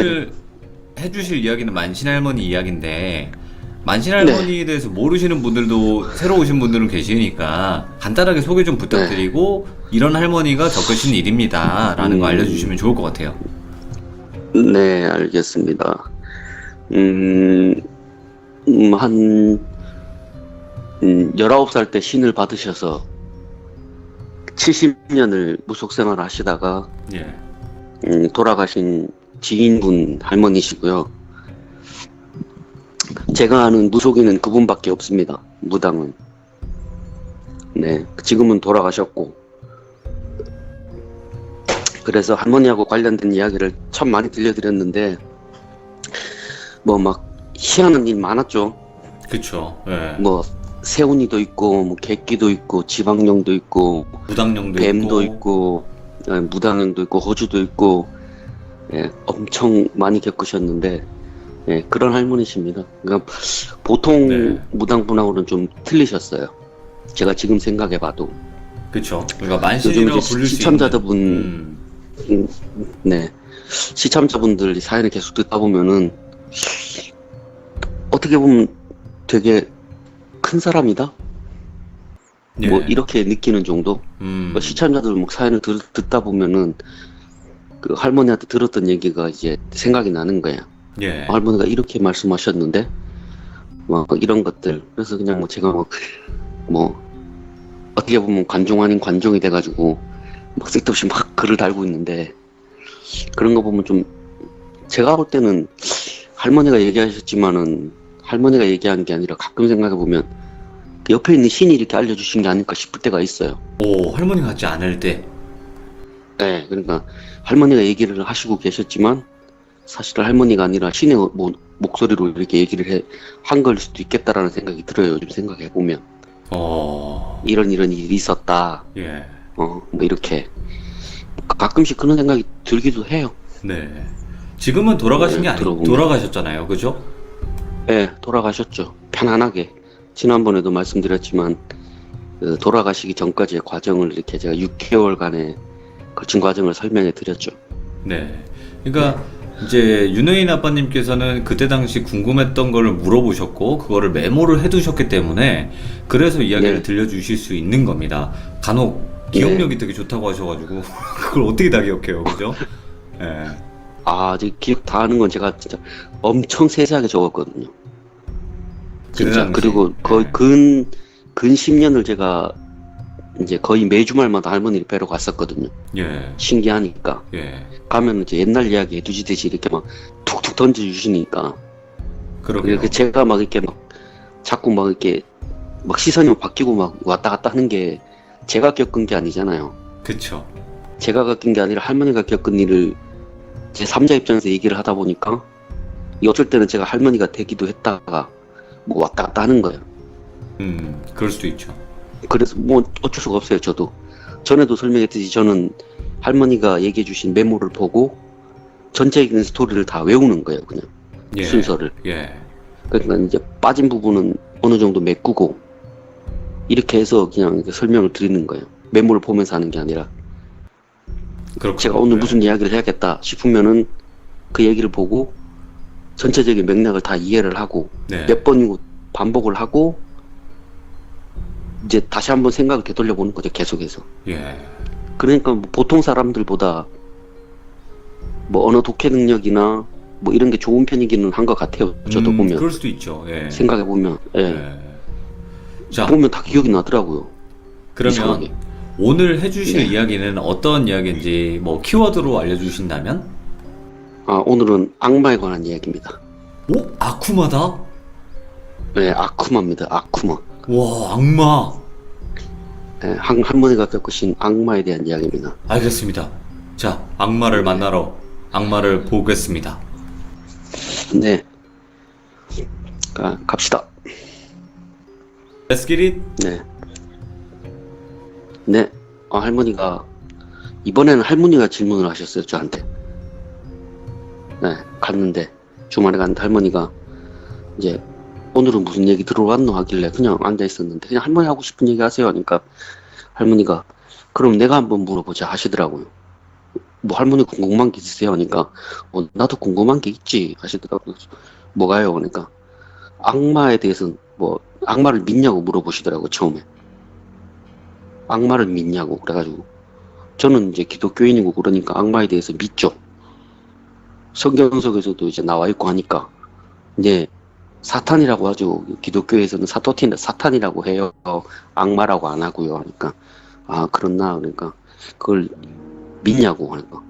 오늘 해주실 이야기는 만신할머니 이야기인데 만신할머니에 대해서 모르시는 분들도 새로 오신 분들은 계시니까 간단하게 소개 좀 부탁드리고 이런 할머니가 겪으신 일입니다 라는 거 알려주시면 좋을 것 같아요. 네, 알겠습니다. 한 19살 때 신을 받으셔서 70년을 무속생활을 하시다가 예. 돌아가신 지인분 할머니시고요. 제가 아는 무속인은 그분밖에 없습니다. 무당은. 네, 지금은 돌아가셨고. 그래서 할머니하고 관련된 이야기를 참 많이 들려드렸는데 뭐 막 희한한 일 많았죠. 그쵸. 예. 뭐 새우니도 있고 뭐 객기도 있고 지방령도 있고 무당령도 뱀도 있고 무당령도 있고 호주도 있고 엄청 많이 겪으셨는데 그런 할머니십니다. 그러니까 보통 무당분하고는 좀 틀리셨어요. 제가 지금 생각해봐도. 그쵸. 그러니까 요즘 만신이라고 이제 부를 수 시청자분 시청자분들 사연을 계속 듣다 보면은 어떻게 보면 되게 큰 사람이다? 뭐 이렇게 느끼는 정도? 시청자들 뭐 사연을 듣다 보면은 그 할머니한테 들었던 얘기가 이제 생각이 나는 거야. 할머니가 이렇게 말씀하셨는데 막 이런 것들. 그래서 그냥 뭐 제가 뭐 어떻게 보면 관종 아닌 관종이 돼가지고 막 쓸데없이 막 글을 달고 있는데 그런 거 보면 좀 제가 볼 때는 할머니가 얘기하셨지만은 할머니가 얘기한 게 아니라 가끔 생각해 보면 그 옆에 있는 신이 이렇게 알려주신 게 아닐까 싶을 때가 있어요. 오, 할머니 같지 않을 때. 네, 그러니까 할머니가 얘기를 하시고 계셨지만 사실 할머니가 아니라 신의 목소리로 이렇게 얘기를 한 걸 수도 있겠다라는 생각이 들어요. 요즘 생각해 보면. 이런 일이 있었다. 뭐 이렇게 가끔씩 그런 생각이 들기도 해요. 네. 지금은 돌아가신 게 아니고 돌아가셨잖아요, 그죠? 네, 돌아가셨죠. 편안하게. 지난번에도 말씀드렸지만 돌아가시기 전까지의 과정을 이렇게 제가 6개월간의 거친 과정을 설명해 드렸죠. 네. 그러니까 이제 윤호인 아빠님께서는 그때 당시 궁금했던 거를 물어보셨고 그거를 메모를 해두셨기 때문에 그래서 이야기를 들려주실 수 있는 겁니다. 간혹 기억력이 되게 좋다고 하셔가지고 그걸 어떻게 다 기억해요, 그죠? 네. 이제 기억 다 하는 건 제가 진짜 엄청 세세하게 적었거든요. 진짜. 그리고 거의 근 10년을 제가 이제 거의 매주말마다 할머니를 뵈러 갔었거든요. 신기하니까. 가면 이제 옛날 이야기 해주시듯이 이렇게 막 툭툭 던져주시니까. 그러게요. 제가 막 이렇게 막 자꾸 막 이렇게 막 시선이 막 바뀌고 막 왔다 갔다 하는 게 제가 겪은 게 아니잖아요. 그쵸. 제가 겪은 게 아니라 할머니가 겪은 일을 제 3자 입장에서 얘기를 하다 보니까 어쩔 때는 제가 할머니가 되기도 했다가 뭐 왔다 갔다 하는 거예요. 그럴 수도 있죠. 그래서 뭐 어쩔 수가 없어요. 저도 전에도 설명했듯이 저는 할머니가 얘기해 주신 메모를 보고 전체적인 스토리를 다 외우는 거예요. 그냥 순서를. 그러니까 이제 빠진 부분은 어느 정도 메꾸고 이렇게 해서 그냥 설명을 드리는 거예요. 메모를 보면서 하는 게 아니라. 제가 오늘 무슨 이야기를 해야겠다 싶으면은 그 얘기를 보고 전체적인 맥락을 다 이해를 하고 몇 번이고 반복을 하고 이제 다시 한번 생각을 되돌려 보는 거죠. 계속해서. 그러니까 뭐 보통 사람들보다 뭐 언어 독해 능력이나 뭐 이런 게 좋은 편이기는 한 것 같아요. 저도 보면. 그럴 수도 있죠. 생각해 보면. 자, 보면 다 기억이 나더라고요. 그러면 이상하게. 오늘 해주실 이야기는 어떤 이야기인지 뭐 키워드로 알려주신다면? 오늘은 악마에 관한 이야기입니다. 오? 아쿠마다? 네, 아쿠마입니다. 아쿠마. 와, 악마. 할머니가 겪으신 악마에 대한 이야기입니다. 알겠습니다. 자, 악마를 만나러 악마를 보겠습니다. 네. 갑시다. Let's get it. 네. 할머니가 이번에는 할머니가 질문을 하셨어요. 저한테. 갔는데 주말에 갔는데 할머니가 이제 오늘은 무슨 얘기 들어왔노 하길래 그냥 앉아 있었는데 그냥 할머니 하고 싶은 얘기 하세요 하니까 할머니가 그럼 내가 한번 물어보자 하시더라고요. 뭐 할머니 궁금한 게 있으세요? 하니까 나도 궁금한 게 있지 하시더라고요. 뭐가요? 그러니까 악마에 대해서는 뭐 악마를 믿냐고 물어보시더라고요. 처음에 악마를 믿냐고. 그래가지고 저는 이제 기독교인이고 그러니까 악마에 대해서 믿죠. 성경 속에서도 이제 나와 있고 하니까 이제 사탄이라고 하죠. 기독교에서는 사탄이라고 해요. 악마라고 안 하고요. 그러니까 아 그렇나. 그러니까 그걸 믿냐고 하니까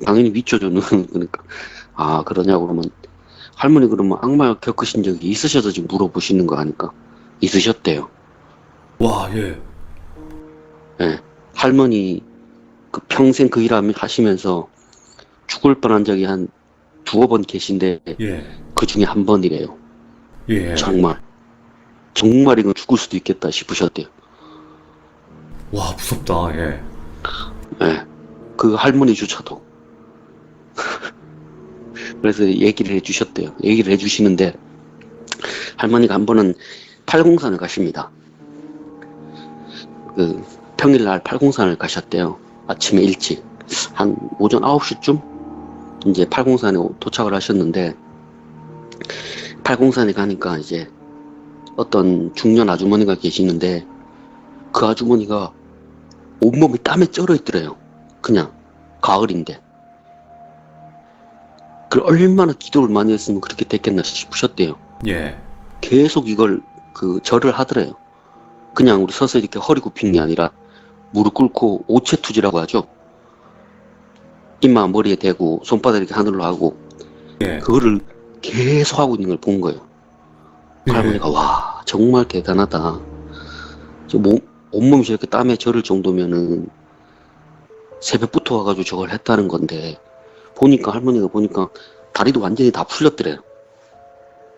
당연히 믿죠 저는. 그러니까 아 그러냐고. 그러면 할머니 그러면 악마 겪으신 적이 있으셔서 지금 물어보시는 거 아니까 있으셨대요. 와, 예. 예. 할머니 그 평생 그 일 하시면서 죽을 뻔한 적이 한 두어 번 계신데 예. 그 중에 한 번이래요. 예. 정말 이건 죽을 수도 있겠다 싶으셨대요. 와, 무섭다. 예. 예. 그 할머니조차도. 그래서 얘기를 해주셨대요. 얘기를 해주시는데 할머니가 한 번은 팔공산을 가십니다. 그 평일날 팔공산을 가셨대요. 아침에 일찍 한 오전 9시쯤 이제 팔공산에 도착을 하셨는데 팔공산에 가니까 이제 어떤 중년 아주머니가 계시는데 그 아주머니가 온몸이 땀에 쩔어 있더래요. 그냥 가을인데. 그 얼마나 기도를 많이 했으면 그렇게 됐겠나 싶으셨대요. 예. 계속 이걸 그 절을 하더래요. 그냥 우리 서서 이렇게 허리 굽힌 게 아니라 무릎 꿇고 오체투지라고 하죠. 이마 머리에 대고 손바닥 이렇게 하늘로 하고 예. 그거를 계속 하고 있는 걸 본 거예요. 예. 할머니가 와 정말 대단하다. 온몸이 저렇게 땀에 절을 정도면은 새벽부터 와가지고 저걸 했다는 건데 할머니가 보니까 다리도 완전히 다 풀렸더래요.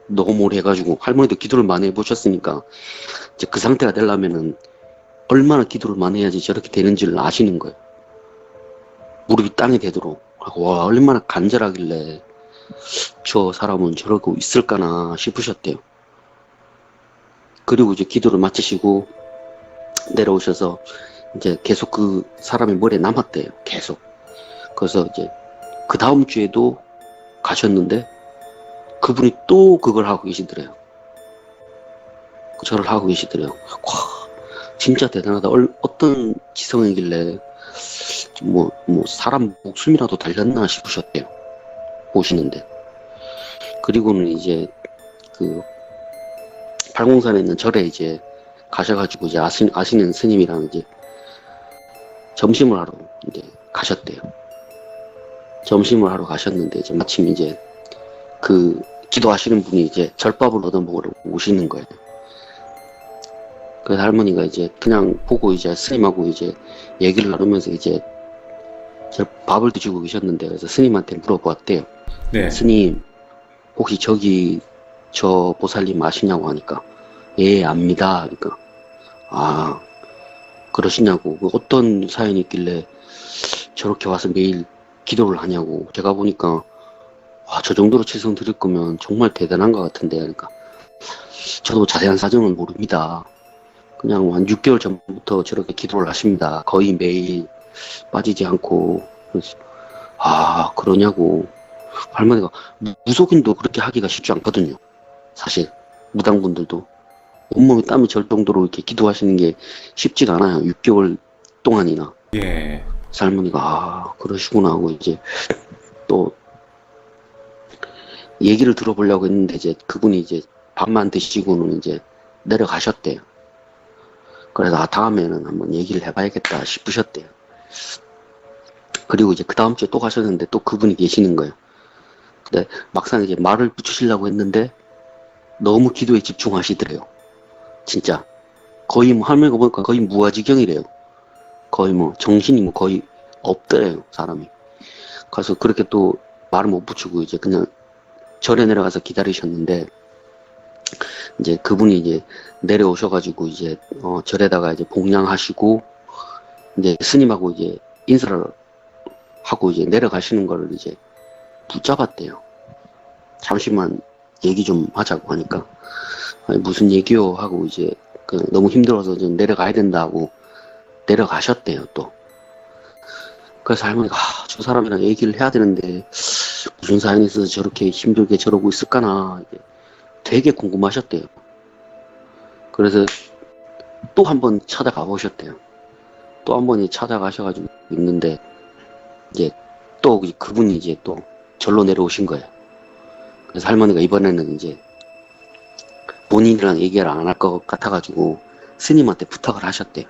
너무 오래 해가지고 할머니도 기도를 많이 해보셨으니까 이제 그 상태가 되려면은 얼마나 기도를 많이 해야지 저렇게 되는지를 아시는 거예요. 무릎이 땅에 대도록. 와 얼마나 간절하길래 저 사람은 저러고 있을까나 싶으셨대요. 그리고 이제 기도를 마치시고 내려오셔서 이제 계속 그 사람의 머리에 남았대요. 계속. 그래서 이제 그 다음 주에도 가셨는데 그분이 또 그걸 하고 계시더래요. 절을 하고 계시더래요. 와, 진짜 대단하다. 어떤 지성이길래 뭐 사람 목숨이라도 달렸나 싶으셨대요. 보시는데. 그리고는 이제 그 팔공산에 있는 절에 이제 가셔가지고 이제 아시는 스님이랑 이제 점심을 하러 이제 가셨대요. 점심을 하러 가셨는데 이제 마침 이제 그 기도하시는 분이 이제 절밥을 얻어먹으러 오시는 거예요. 그래서 할머니가 이제 그냥 보고 이제 스님하고 이제 얘기를 나누면서 이제 밥을 드시고 계셨는데 그래서 스님한테 물어보았대요. 네. 스님 혹시 저기 저 보살님 아시냐고 하니까 예 압니다. 그러니까 아 그러시냐고 어떤 사연이 있길래 저렇게 와서 매일 기도를 하냐고. 제가 보니까 저 정도로 치성 드릴 거면 정말 대단한 것 같은데. 그러니까 저도 자세한 사정은 모릅니다. 그냥 한 6개월 전부터 저렇게 기도를 하십니다. 거의 매일 빠지지 않고. 그래서 그러냐고. 할머니가 무속인도 그렇게 하기가 쉽지 않거든요. 사실 무당분들도 온몸이 땀이 절 정도로 이렇게 기도하시는 게 쉽지가 않아요. 6개월 동안이나. 예. 할머니가 그러시구나 하고 이제 또 얘기를 들어보려고 했는데 이제 그분이 이제 밥만 드시고는 이제 내려가셨대요. 그래서 다음에는 한번 얘기를 해봐야겠다 싶으셨대요. 그리고 이제 그 다음 주에 또 가셨는데 또 그분이 계시는 거예요. 근데 막상 이제 말을 붙이시려고 했는데 너무 기도에 집중하시더래요. 진짜 거의 할머니가 보니까 거의 무아지경이래요. 거의 정신이 거의 없더래요, 사람이. 그래서 그렇게 또 말을 못 붙이고 이제 그냥 절에 내려가서 기다리셨는데 이제 그분이 이제 내려오셔가지고 이제 절에다가 이제 봉양하시고 이제 스님하고 이제 인사를 하고 이제 내려가시는 거를 이제 붙잡았대요. 잠시만 얘기 좀 하자고 하니까 아니, 무슨 얘기요 하고 이제 너무 힘들어서 좀 내려가야 된다고 내려가셨대요. 또 그래서 할머니가 저 사람이랑 얘기를 해야 되는데 무슨 사연이 있어서 저렇게 힘들게 저러고 있을까나 되게 궁금하셨대요. 그래서 또 한 번 찾아가 보셨대요. 또 한 번이 찾아가셔가지고 있는데 이제 또 그분이 이제 또 절로 내려오신 거예요. 그래서 할머니가 이번에는 이제 본인이랑 얘기를 안 할 것 같아가지고 스님한테 부탁을 하셨대요.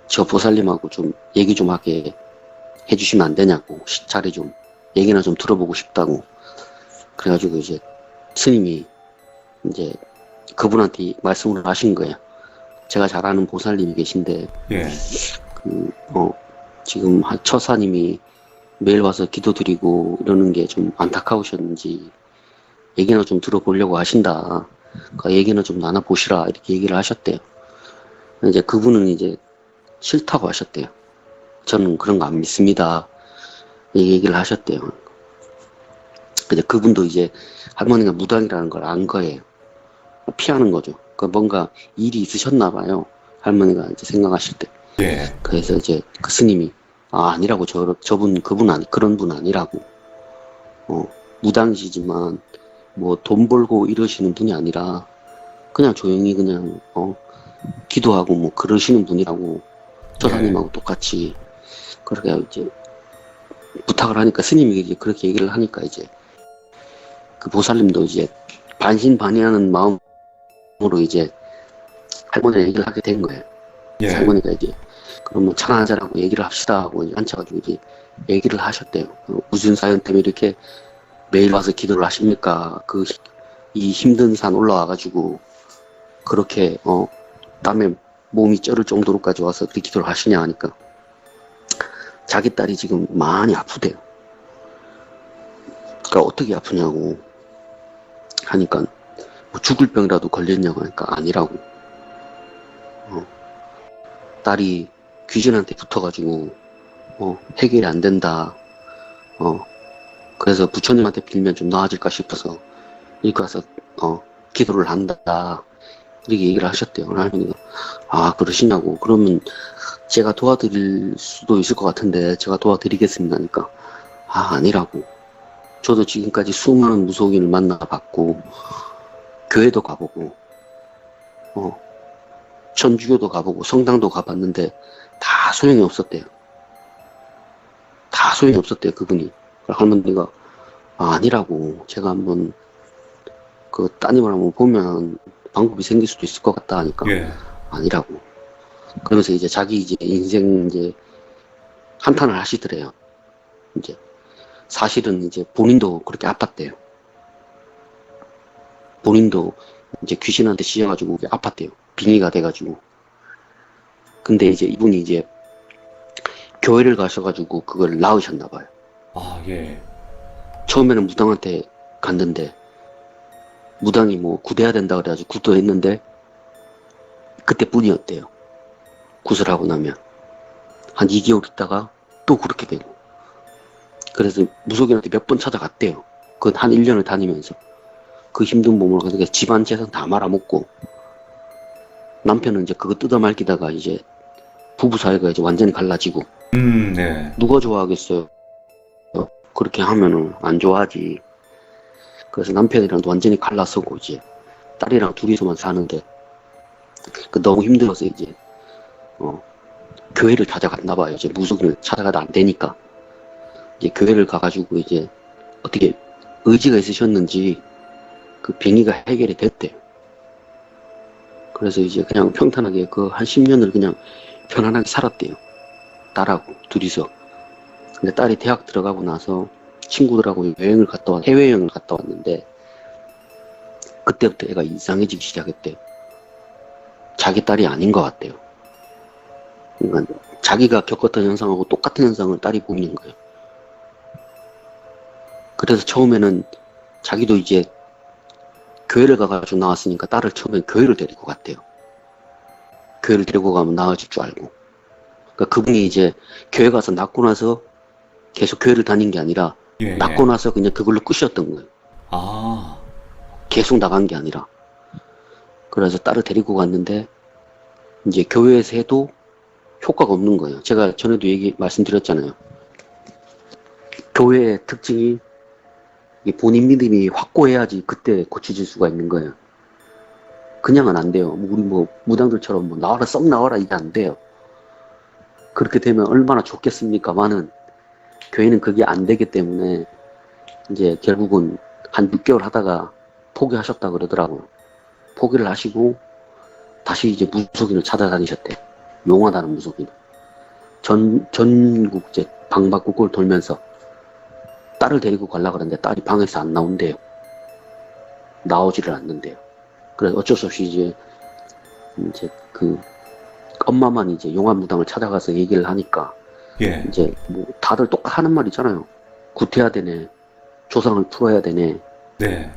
저 보살님하고 좀 얘기 좀 하게 해주시면 안 되냐고, 자리 좀 얘기나 좀 들어보고 싶다고. 그래가지고 이제 스님이 이제 그분한테 말씀을 하신 거예요. 제가 잘 아는 보살님이 계신데 예. 지금 처사님이 매일 와서 기도드리고 이러는 게 좀 안타까우셨는지 얘기나 좀 들어보려고 하신다. 그러니까 얘기나 좀 나눠보시라 이렇게 얘기를 하셨대요. 이제 그분은 이제 싫다고 하셨대요. 저는 그런 거 안 믿습니다. 이 얘기를 하셨대요. 근데 그분도 이제 할머니가 무당이라는 걸 안 거예요. 피하는 거죠. 그 뭔가 일이 있으셨나 봐요. 할머니가 이제 생각하실 때. 예. 그래서 이제 그 스님이 아니라고 그분 그런 분 아니라고. 무당이시지만 뭐 돈 벌고 이러시는 분이 아니라 그냥 조용히 그냥 기도하고 뭐 그러시는 분이라고. 조사님하고 똑같이 그렇게 이제 부탁을 하니까 스님이 이제 그렇게 얘기를 하니까 이제 그 보살님도 이제 반신반의하는 마음으로 이제 할머니랑 얘기를 하게 된 거예요. 예. 할머니가 이제 그러면 차 한잔하고 얘기를 합시다 하고 이제 앉혀가지고 이제 얘기를 하셨대요. 무슨 사연 때문에 이렇게 매일 와서 기도를 하십니까? 이 힘든 산 올라와가지고 그렇게 땀에 몸이 쩔을 정도로까지 와서 그렇게 기도를 하시냐 하니까 자기 딸이 지금 많이 아프대요. 그러니까 어떻게 아프냐고 하니까 뭐 죽을 병이라도 걸렸냐고 하니까 아니라고. 딸이 귀신한테 붙어가지고 해결이 안 된다. 그래서 부처님한테 빌면 좀 나아질까 싶어서 이렇게 와서 기도를 한다. 이렇게 얘기를 하셨대요. 할머니가 그러시냐고. 그러면 제가 도와드릴 수도 있을 것 같은데 제가 도와드리겠습니다 하니까 아니라고. 저도 지금까지 수많은 무속인을 만나봤고 교회도 가보고 천주교도 가보고 성당도 가봤는데 다 소용이 없었대요. 다 소용이 없었대요. 그분이. 할머니가 아니라고. 제가 한번 그 따님을 한번 보면 방법이 생길 수도 있을 것 같다 하니까 예. 아니라고. 그러면서 이제 자기 이제 인생 이제 한탄을 하시더래요. 이제 사실은 이제 본인도 그렇게 아팠대요. 본인도 이제 귀신한테 씌여가지고 아팠대요. 빙의가 돼가지고. 근데 이제 이분이 이제 교회를 가셔가지고 그걸 낳으셨나봐요. 예. 처음에는 무당한테 갔는데 무당이 뭐 구대해야 된다 그래가지고 구도했는데 그때뿐이었대요. 구슬하고 나면 한 2개월 있다가 또 그렇게 되고. 그래서 무속인한테 몇 번 찾아갔대요. 그건 한 1년을 다니면서 그 힘든 몸을 그러니까 집안 재산 다 말아먹고 남편은 이제 그거 뜯어말기다가 이제 부부 사이가 이제 완전히 갈라지고. 네. 누가 좋아하겠어요? 그렇게 하면은 안 좋아하지. 그래서 남편이랑도 완전히 갈라서고 이제 딸이랑 둘이서만 사는데 너무 힘들어서 이제 교회를 찾아갔나 봐요. 이제 무속인을 찾아가도 안 되니까 이제 교회를 가가지고 이제 어떻게 의지가 있으셨는지 그 병이가 해결이 됐대요. 그래서 이제 그냥 평탄하게 그 한 10년을 그냥 편안하게 살았대요. 딸하고 둘이서. 근데 딸이 대학 들어가고 나서 친구들하고 해외여행을 갔다 왔는데 그때부터 애가 이상해지기 시작했대요. 자기 딸이 아닌 것 같대요. 그러니까 자기가 겪었던 현상하고 똑같은 현상을 딸이 보이는 거예요. 그래서 처음에는 자기도 이제 교회를 가가지고 나왔으니까 딸을 처음엔 교회를 데리고 갔대요. 교회를 데리고 가면 나아질 줄 알고. 그러니까 그분이 이제 교회 가서 낳고 나서 계속 교회를 다닌 게 아니라 낳고 나서 그냥 그걸로 끝이었던 거예요. 계속 나간 게 아니라. 그래서 딸을 데리고 갔는데 이제 교회에서 해도 효과가 없는 거예요. 제가 전에도 말씀드렸잖아요. 교회의 특징이 이게 본인 믿음이 확고해야지 그때 고쳐질 수가 있는 거예요. 그냥은 안 돼요. 우리 무당들처럼 나와라 썩 나와라 이게 안 돼요. 그렇게 되면 얼마나 좋겠습니까만은 교회는 그게 안 되기 때문에 이제 결국은 한 6개월 하다가 포기하셨다 그러더라고요. 포기를 하시고 다시 이제 무속인을 찾아다니셨대. 용하다는 무속인. 전국 이제 방방곡곡을 돌면서 딸을 데리고 가려고 그러는데 딸이 방에서 안 나온대요. 나오지를 않는데요. 그래서 어쩔 수 없이 이제 그 엄마만 이제 용화무당을 찾아가서 얘기를 하니까 예. 이제 다들 똑같은 말 있잖아요. 구태야 되네. 조상을 풀어야 되네. 네.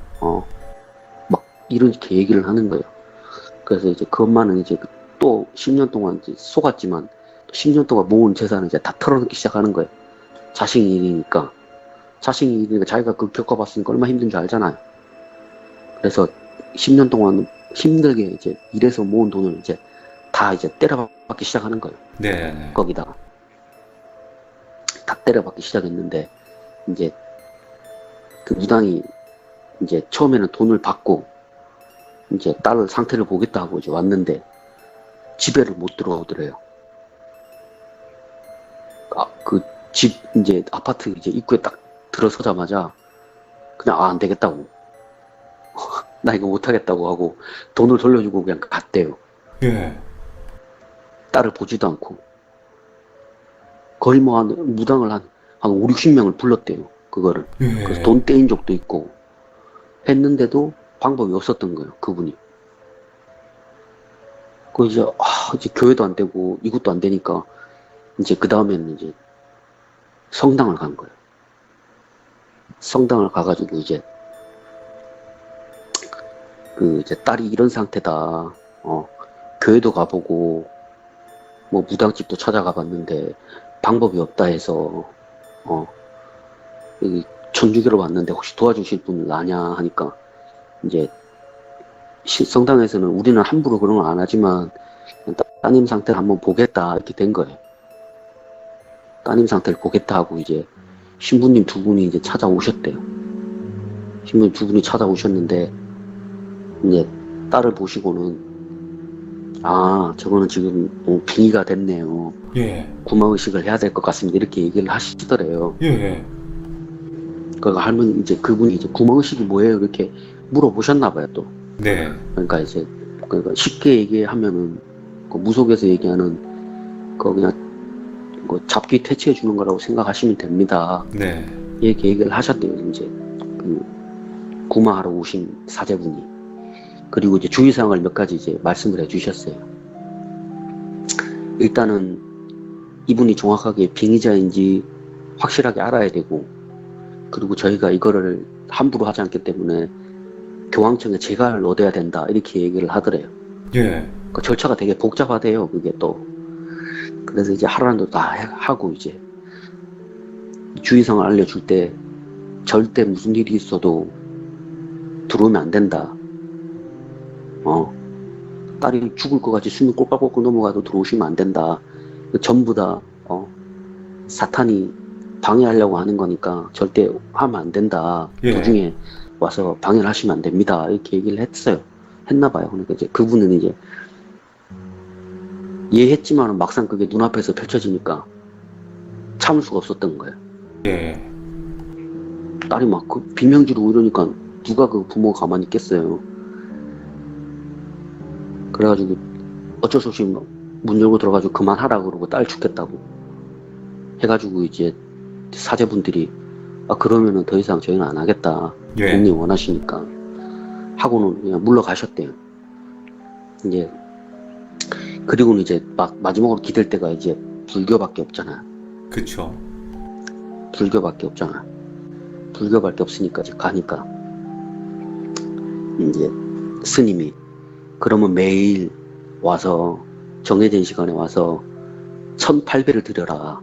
막 이렇게 얘기를 하는 거예요. 그래서 이제 그 엄마는 이제 또 10년 동안 이제 속았지만 10년 동안 모은 재산을 이제 다 털어놓기 시작하는 거예요. 자식 일이니까 자기가 그거 겪어봤으니까 얼마나 힘든 줄 알잖아요. 그래서 10년 동안 힘들게 이제 일해서 모은 돈을 이제 다 이제 때려박기 시작하는 거예요. 네. 거기다가 다 때려박기 시작했는데 이제 그 무당이 이제 처음에는 돈을 받고 이제 딸 상태를 보겠다고 이제 왔는데 집에를 못 들어오더래요. 그 집 이제 아파트 이제 입구에 딱 들어서자마자 그냥 안 되겠다고 나 이거 못 하겠다고 하고 돈을 돌려주고 그냥 갔대요. 예. 딸을 보지도 않고 거의 무당을 한 5, 60명을 불렀대요. 그거를. 예. 그래서 돈 떼인 적도 있고 했는데도 방법이 없었던 거예요. 그분이. 이제 교회도 안 되고 이것도 안 되니까 이제 그 다음에는 이제 성당을 간 거예요. 성당을 가가지고 이제 이제 딸이 이런 상태다. 교회도 가보고 무당집도 찾아가 봤는데 방법이 없다 해서 여기 천주교로 왔는데 혹시 도와주실 분 아냐 하니까 이제 성당에서는 우리는 함부로 그런 건 안 하지만 따님 상태를 한번 보겠다 이렇게 된 거예요. 따님 상태를 보겠다 하고 이제 신부님 두 분이 이제 찾아오셨대요. 신부님 두 분이 찾아오셨는데 이제 딸을 보시고는 저거는 지금 빙의가 됐네요. 예. 구마의식을 해야 될 것 같습니다. 이렇게 얘기를 하시더래요. 예. 그러니까 할머니 이제 그분이 이제 구마의식이 뭐예요? 이렇게 물어보셨나봐요 또. 네. 그러니까 이제 쉽게 얘기하면은 그 무속에서 얘기하는 그냥 잡기 퇴치해 주는 거라고 생각하시면 됩니다. 네. 이렇게 얘기를 하셨대요. 이제 그 구마하러 오신 사제분이. 그리고 이제 주의사항을 몇 가지 이제 말씀을 해주셨어요. 일단은 이분이 정확하게 빙의자인지 확실하게 알아야 되고, 그리고 저희가 이거를 함부로 하지 않기 때문에 교황청에 재가를 얻어야 된다 이렇게 얘기를 하더래요. 예. 그 절차가 되게 복잡하대요. 그게 또. 그래서 이제 하라는 대로 다 하고 이제 주의사항을 알려줄 때 절대 무슨 일이 있어도 들어오면 안 된다. 딸이 죽을 것 같이 숨이 꼴깍꼴깍 넘어가도 들어오시면 안 된다. 전부 다 사탄이 방해하려고 하는 거니까 절대 하면 안 된다. 예. 도중에 와서 방해를 하시면 안 됩니다. 이렇게 얘기를 했나 봐요. 그러니까 이제 그분은 이제 이해했지만 막상 그게 눈앞에서 펼쳐지니까 참을 수가 없었던 거예요. 예. 딸이 막 비명지르고 이러니까 누가 그 부모가 가만히 있겠어요. 그래가지고 어쩔 수 없이 문 열고 들어가지고 그만하라 그러고 딸 죽겠다고 해가지고 이제 사제분들이 그러면은 더 이상 저희는 안 하겠다. 예. 부모님 원하시니까 하고는 그냥 물러가셨대요. 이제 그리고는 이제 막 마지막으로 기댈 때가 이제 불교밖에 없잖아. 그쵸. 불교밖에 없잖아. 불교밖에 없으니까 이제 가니까 이제 스님이 그러면 매일 와서 정해진 시간에 와서 1800을 드려라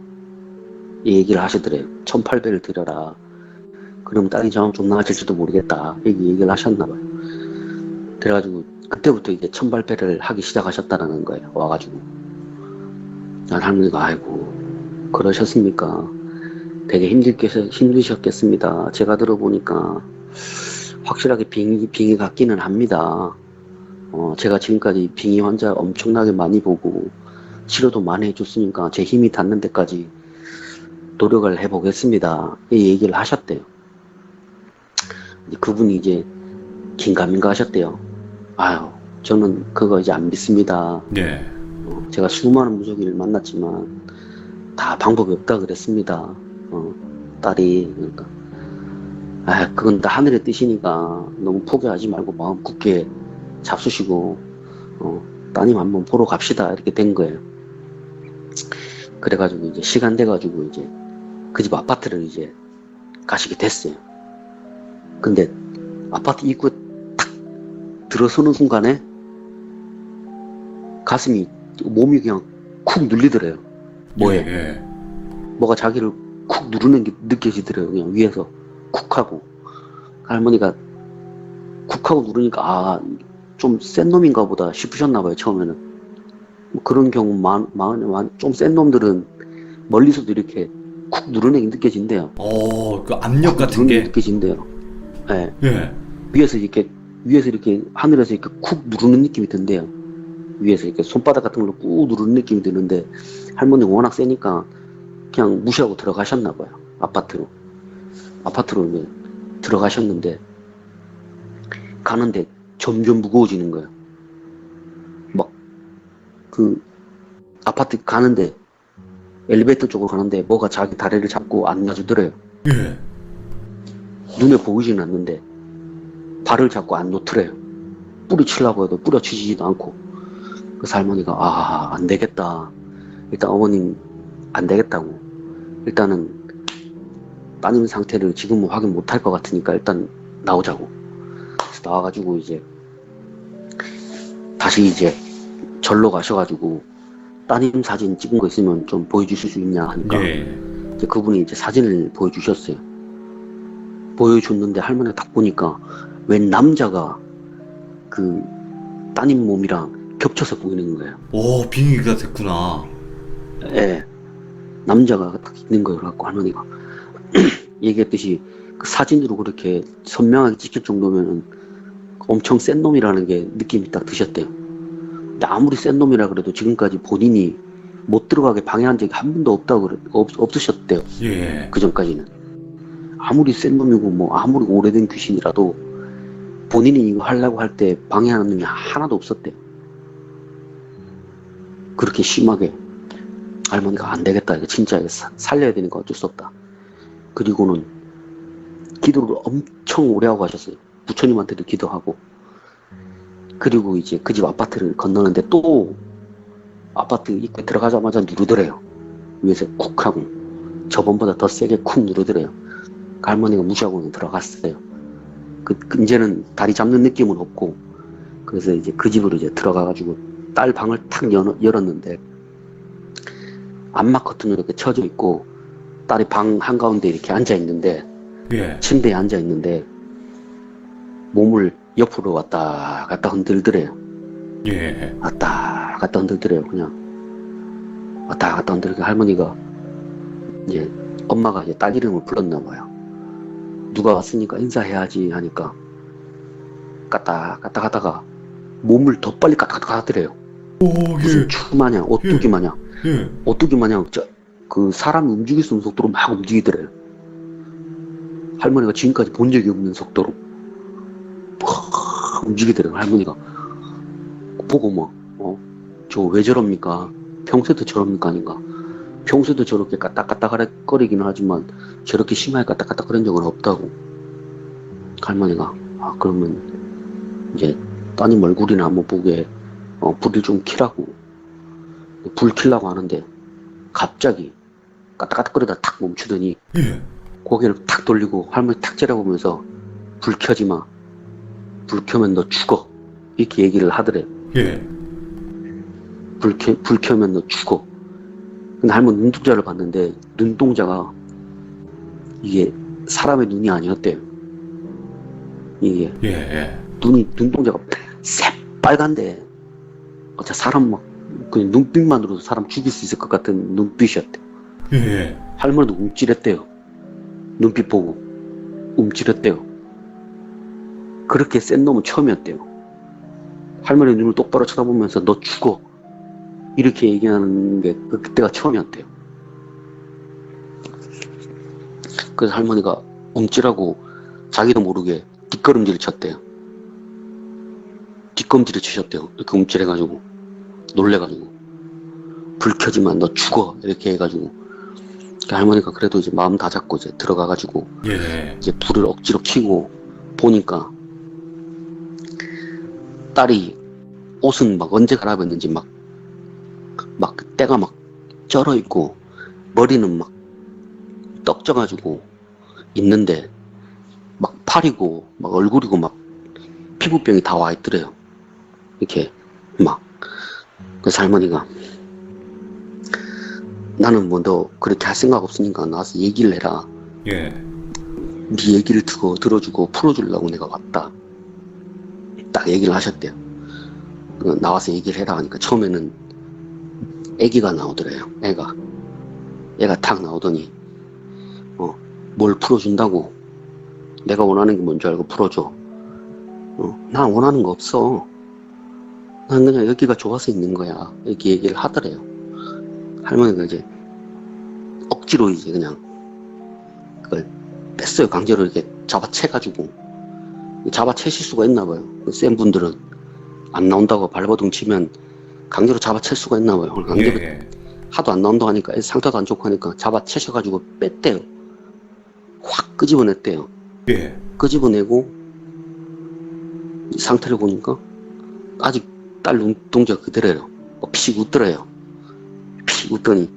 이 얘기를 하시더래요. 1800을 드려라. 그럼 딸이 좀 나아질지도 모르겠다 이렇게 얘기를 하셨나봐요. 그래가지고 그때부터 이제 1800을 하기 시작하셨다는 거예요. 와가지고 할머니가 아이고 그러셨습니까? 되게 힘드셨겠습니다. 제가 들어보니까 확실하게 빙의 같기는 합니다. 제가 지금까지 빙의 환자 엄청나게 많이 보고 치료도 많이 해줬으니까 제 힘이 닿는 데까지 노력을 해보겠습니다. 이 얘기를 하셨대요. 그분이 이제 긴가민가 하셨대요. 아유, 저는 그거 이제 안 믿습니다. 네. 제가 수많은 무속인을 만났지만 다 방법이 없다 그랬습니다. 딸이 그러니까 그건 다 하늘의 뜻이니까 너무 포기하지 말고 마음 굳게 잡수시고 따님 한번 보러 갑시다 이렇게 된 거예요. 그래가지고 이제 시간 돼가지고 이제 그 집 아파트를 이제 가시게 됐어요. 근데 아파트 입구에 탁 들어서는 순간에 가슴이 몸이 그냥 쿡 눌리더래요. 뭐에 예. 뭐가 자기를 쿡 누르는 게 느껴지더래요. 그냥 위에서 쿡하고 할머니가 쿡하고 누르니까 좀 센 놈인가 보다 싶으셨나봐요. 처음에는 뭐 그런 경우 좀 센 놈들은 멀리서도 이렇게 쿡 누르는 게 느껴진대요. 그 압력 같은 게 느껴진대요. 네. 예. 위에서 이렇게 하늘에서 이렇게 쿡 누르는 느낌이 든대요. 위에서 이렇게 손바닥 같은 걸로 꾹 누르는 느낌이 드는데 할머니가 워낙 세니까 그냥 무시하고 들어가셨나봐요. 아파트로 이제 들어가셨는데 가는데 점점 무거워지는 거예요. 막 그 아파트 가는데 엘리베이터 쪽으로 가는데 뭐가 자기 다리를 잡고 안 놔주더래요. 예. 눈에 보이지는 않는데 발을 잡고 안 놓더래요. 뿌리치려고 해도 뿌려치지도 않고. 그래서 할머니가 안 되겠다. 일단 어머님 안 되겠다고. 일단은 따님 상태를 지금은 확인 못할 것 같으니까 일단 나오자고. 그래서 나와가지고 이제 다시 이제 절로 가셔가지고 따님 사진 찍은 거 있으면 좀 보여주실 수 있냐 하니까 이제 그분이 이제 사진을 보여주셨어요. 보여줬는데 할머니가 딱 보니까 웬 남자가 그 따님 몸이랑 겹쳐서 보이는 거예요. 오, 빙의가 됐구나. 예. 남자가 딱 있는 거예요. 그래갖고 할머니가 얘기했듯이 그 사진으로 그렇게 선명하게 찍힐 정도면은 엄청 센 놈이라는 게 느낌이 딱 드셨대요. 근데 아무리 센 놈이라 그래도 지금까지 본인이 못 들어가게 방해한 적이 한 번도 없으셨대요. 예. 그 전까지는. 아무리 센 놈이고 뭐 아무리 오래된 귀신이라도 본인이 이거 하려고 할 때 방해하는 놈이 하나도 없었대요. 그렇게 심하게 할머니가 안 되겠다. 이거 진짜 살려야 되니까 어쩔 수 없다. 그리고는 기도를 엄청 오래 하고 가셨어요. 부처님한테도 기도하고. 그리고 이제 그 집 아파트를 건너는데 또 아파트 입구에 들어가자마자 누르더래요. 위에서 쿡 하고 저번보다 더 세게 쿡 누르더래요. 할머니가 무시하고는 들어갔어요. 이제는 다리 잡는 느낌은 없고. 그래서 이제 그 집으로 이제 들어가가지고 딸 방을 탁 열었는데 암막 커튼으로 이렇게 쳐져 있고 딸이 방 한가운데 이렇게 앉아 있는데 침대에 앉아 있는데 몸을 옆으로 왔다 갔다 흔들더래요. 왔다 갔다 흔들더래요. 그냥 왔다 갔다 흔들니까 할머니가 이제 엄마가 이제 딸 이름을 불렀나 봐요. 누가 왔으니까 인사해야지 하니까 갔다 가다가 몸을 더 빨리 갔다 가더래요. 무슨 추 마냥 오뚜기 마냥 오뚜기 마냥 그 사람이 움직일 수 있는 속도로 막 움직이더래요. 할머니가 지금까지 본 적이 없는 속도로 움직이더래요. 할머니가 보고 뭐 저 왜 저럽니까? 평소에도 저럽니까? 아닌가? 평소에도 저렇게 까딱까딱거리기는 하지만 저렇게 심하게 까딱까딱거린 적은 없다고. 할머니가 그러면 이제 따님 얼굴이나 한번 보게 불을 좀 켜라고. 불 켜려고 하는데 갑자기 까딱까딱거리다 탁 멈추더니 고개를 탁 돌리고 할머니 탁 째려보면서 불 켜지 마. 불 켜면 너 죽어. 이렇게 얘기를 하더래. 불 켜면 너 죽어. 근데 할머니 눈동자를 봤는데 눈동자가 이게 사람의 눈이 아니었대요. 이게 눈동자가 새빨간데 어차 사람 막 그 눈빛만으로도 사람 죽일 수 있을 것 같은 눈빛이었대. 예. 할머니도 움찔했대요. 눈빛 보고 움찔했대요. 그렇게 센 놈은 처음이었대요. 할머니 눈을 똑바로 쳐다보면서 너 죽어 이렇게 얘기하는 게 그때가 처음이었대요. 그래서 할머니가 움찔하고 자기도 모르게 뒷걸음질을 쳤대요. 뒷걸음질을 치셨대요. 이렇게 움찔해가지고 놀래가지고 불 켜지만 너 죽어 이렇게 해가지고 할머니가 그래도 이제 마음 다 잡고 이제 들어가가지고 예. 이제 불을 억지로 켜고 보니까 딸이 옷은 막 언제 갈아입었는지 막 때가 막 쩔어 있고 머리는 막 떡져가지고 있는데 막 팔이고 막 얼굴이고 막 피부병이 다 와 있더래요. 이렇게 막. 그래서 할머니가 나는 뭐 너 그렇게 할 생각 없으니까 나와서 얘기를 해라. 예. 네 얘기를 들어주고 풀어주려고 내가 왔다. 딱 얘기를 하셨대요. 나와서 얘기를 해라 하니까 처음에는 애기가 나오더래요. 애가 탁 나오더니 뭘 풀어준다고 내가 원하는 게 뭔지 알고 풀어줘. 나 원하는 거 없어. 난 그냥 여기가 좋아서 있는 거야. 이렇게 얘기를 하더래요. 할머니가 이제 억지로 이제 그냥 그걸 뺐어요. 강제로 이렇게 잡아채가지고. 잡아채실 수가 있나 봐요. 센 분들은 안 나온다고 발버둥 치면 강제로 잡아챌 수가 있나 봐요. 강제로 예. 하도 안 나온다고 하니까 상태도 안 좋고 하니까 잡아채셔가지고 뺐대요. 확 끄집어냈대요. 예. 끄집어내고 이 상태를 보니까 아직 딸 눈동자 그대로예요. 픽 웃더래요. 픽 웃더니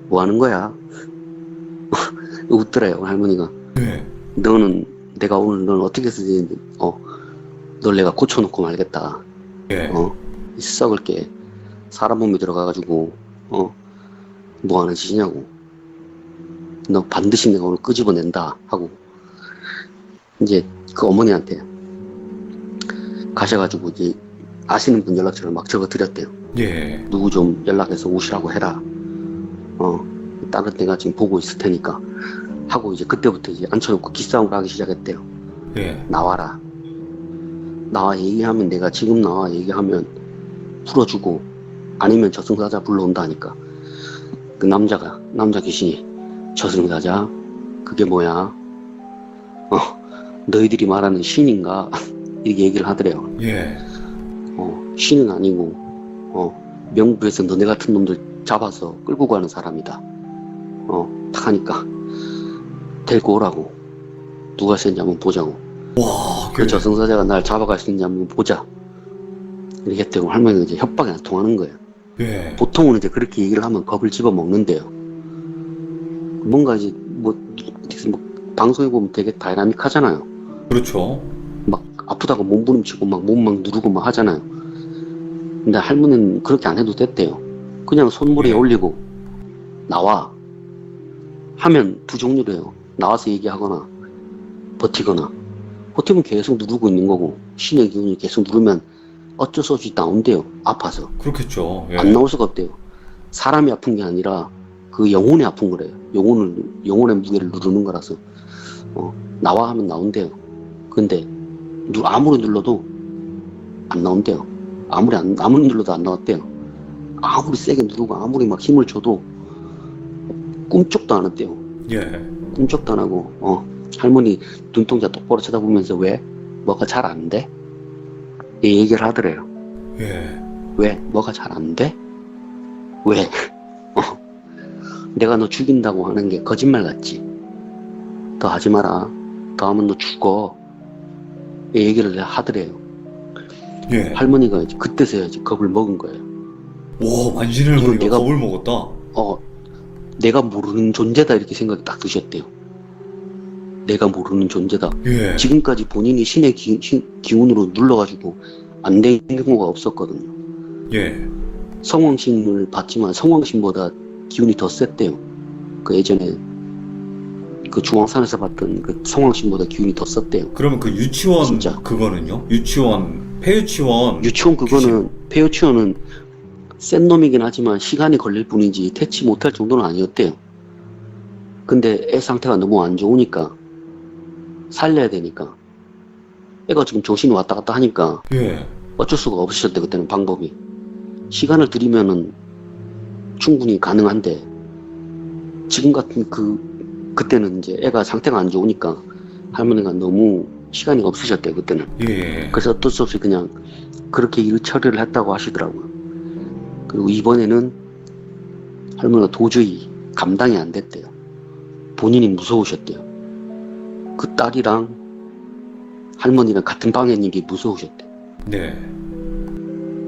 뭐 하는 거야? 웃더래요. 할머니가. 예. 너는 내가 오늘 넌 어떻게 쓰지? 널 내가 고쳐놓고 말겠다. 예. 이 썩을 게 사람 몸에 들어가가지고 뭐 하는 짓이냐고. 너 반드시 내가 오늘 끄집어낸다 하고 이제 그 어머니한테 가셔가지고 이제 아시는 분 연락처를 막 적어 드렸대요. 예. 누구 좀 연락해서 오시라고 해라. 다른 데가 지금 보고 있을 테니까 하고 이제 그때부터 이제 앉혀놓고 기싸움을 하기 시작했대요. 예. 나와라. 나와 얘기하면 내가 지금 나와 얘기하면 풀어주고 아니면 저승사자 불러온다 하니까 그 남자 귀신이 저승사자 그게 뭐야? 너희들이 말하는 신인가? 이렇게 얘기를 하더래요. 예. 신은 아니고 명부에서 너네 같은 놈들 잡아서 끌고 가는 사람이다. 탁 하니까 데리고 오라고. 누가 센지 한번 보자고. 와. 그 저승사자가 날 잡아갈 수 있는지 한번 보자. 이렇게 했대고 할머니가 이제 협박이 안 통하는 거예요. 예. 보통은 이제 그렇게 얘기를 하면 겁을 집어 먹는데요. 뭔가 이제 뭐 방송에 보면 되게 다이나믹하잖아요. 그렇죠. 막 아프다고 몸부림치고 막 몸 막 누르고 막 하잖아요. 근데 할머니는 그렇게 안 해도 됐대요. 그냥 손머리에 올리고 나와 하면 두 종류로 해요. 나와서 얘기하거나 버티거나. 버티면 계속 누르고 있는 거고 신의 기운이 계속 누르면 어쩔 수 없이 나온대요. 아파서. 그렇겠죠. 예. 안 나올 수가 없대요. 사람이 아픈 게 아니라 그 영혼이 아픈 거래요. 영혼의 무게를 누르는 거라서 나와 하면 나온대요. 근데 아무리 눌러도 안 나온대요. 아무리 눌러도 안 나왔대요. 아무리 세게 누르고 아무리 막 힘을 줘도 꿈쩍도 안 했대요. 예. 꿈쩍도 안 하고 할머니 눈동자 똑바로 쳐다보면서 왜? 뭐가 잘 안 돼? 이 얘기를 하더래요. 예. 왜? 뭐가 잘 안 돼? 왜? 내가 너 죽인다고 하는 게 거짓말 같지? 더 하지 마라. 더 하면 너 죽어. 이 얘기를 하더래요. 예. 할머니가 이제 그때서야 이제 겁을 먹은 거예요. 와, 만신을 이건 보니까 겁을 먹었다. 내가 모르는 존재다 이렇게 생각이 딱 드셨대요. 내가 모르는 존재다. 예. 지금까지 본인이 신의 기운으로 눌러가지고 안 된 경우가 없었거든요. 예. 성왕신을 봤지만 성왕신보다 기운이 더 셌대요. 그 예전에 그 중앙산에서 봤던 그 성왕신보다 기운이 더 셌대요. 그러면 그 유치원 진짜. 그거는요? 유치원 폐유치원 유치원 그거는 폐유치원은 센 놈이긴 하지만 시간이 걸릴 뿐이지 퇴치 못할 정도는 아니었대요. 근데 애 상태가 너무 안 좋으니까 살려야 되니까 애가 지금 정신이 왔다 갔다 하니까 예. 어쩔 수가 없으셨대. 그때는 방법이 시간을 들이면은 충분히 가능한데 지금 같은 그때는 이제 애가 상태가 안 좋으니까 할머니가 너무 시간이 없으셨대요. 그때는. 예. 그래서 어쩔 수 없이 그냥 그렇게 일 처리를 했다고 하시더라고요. 그리고 이번에는 할머니가 도저히 감당이 안 됐대요. 본인이 무서우셨대요. 그 딸이랑 할머니랑 같은 방에 있는 게 무서우셨대요. 네.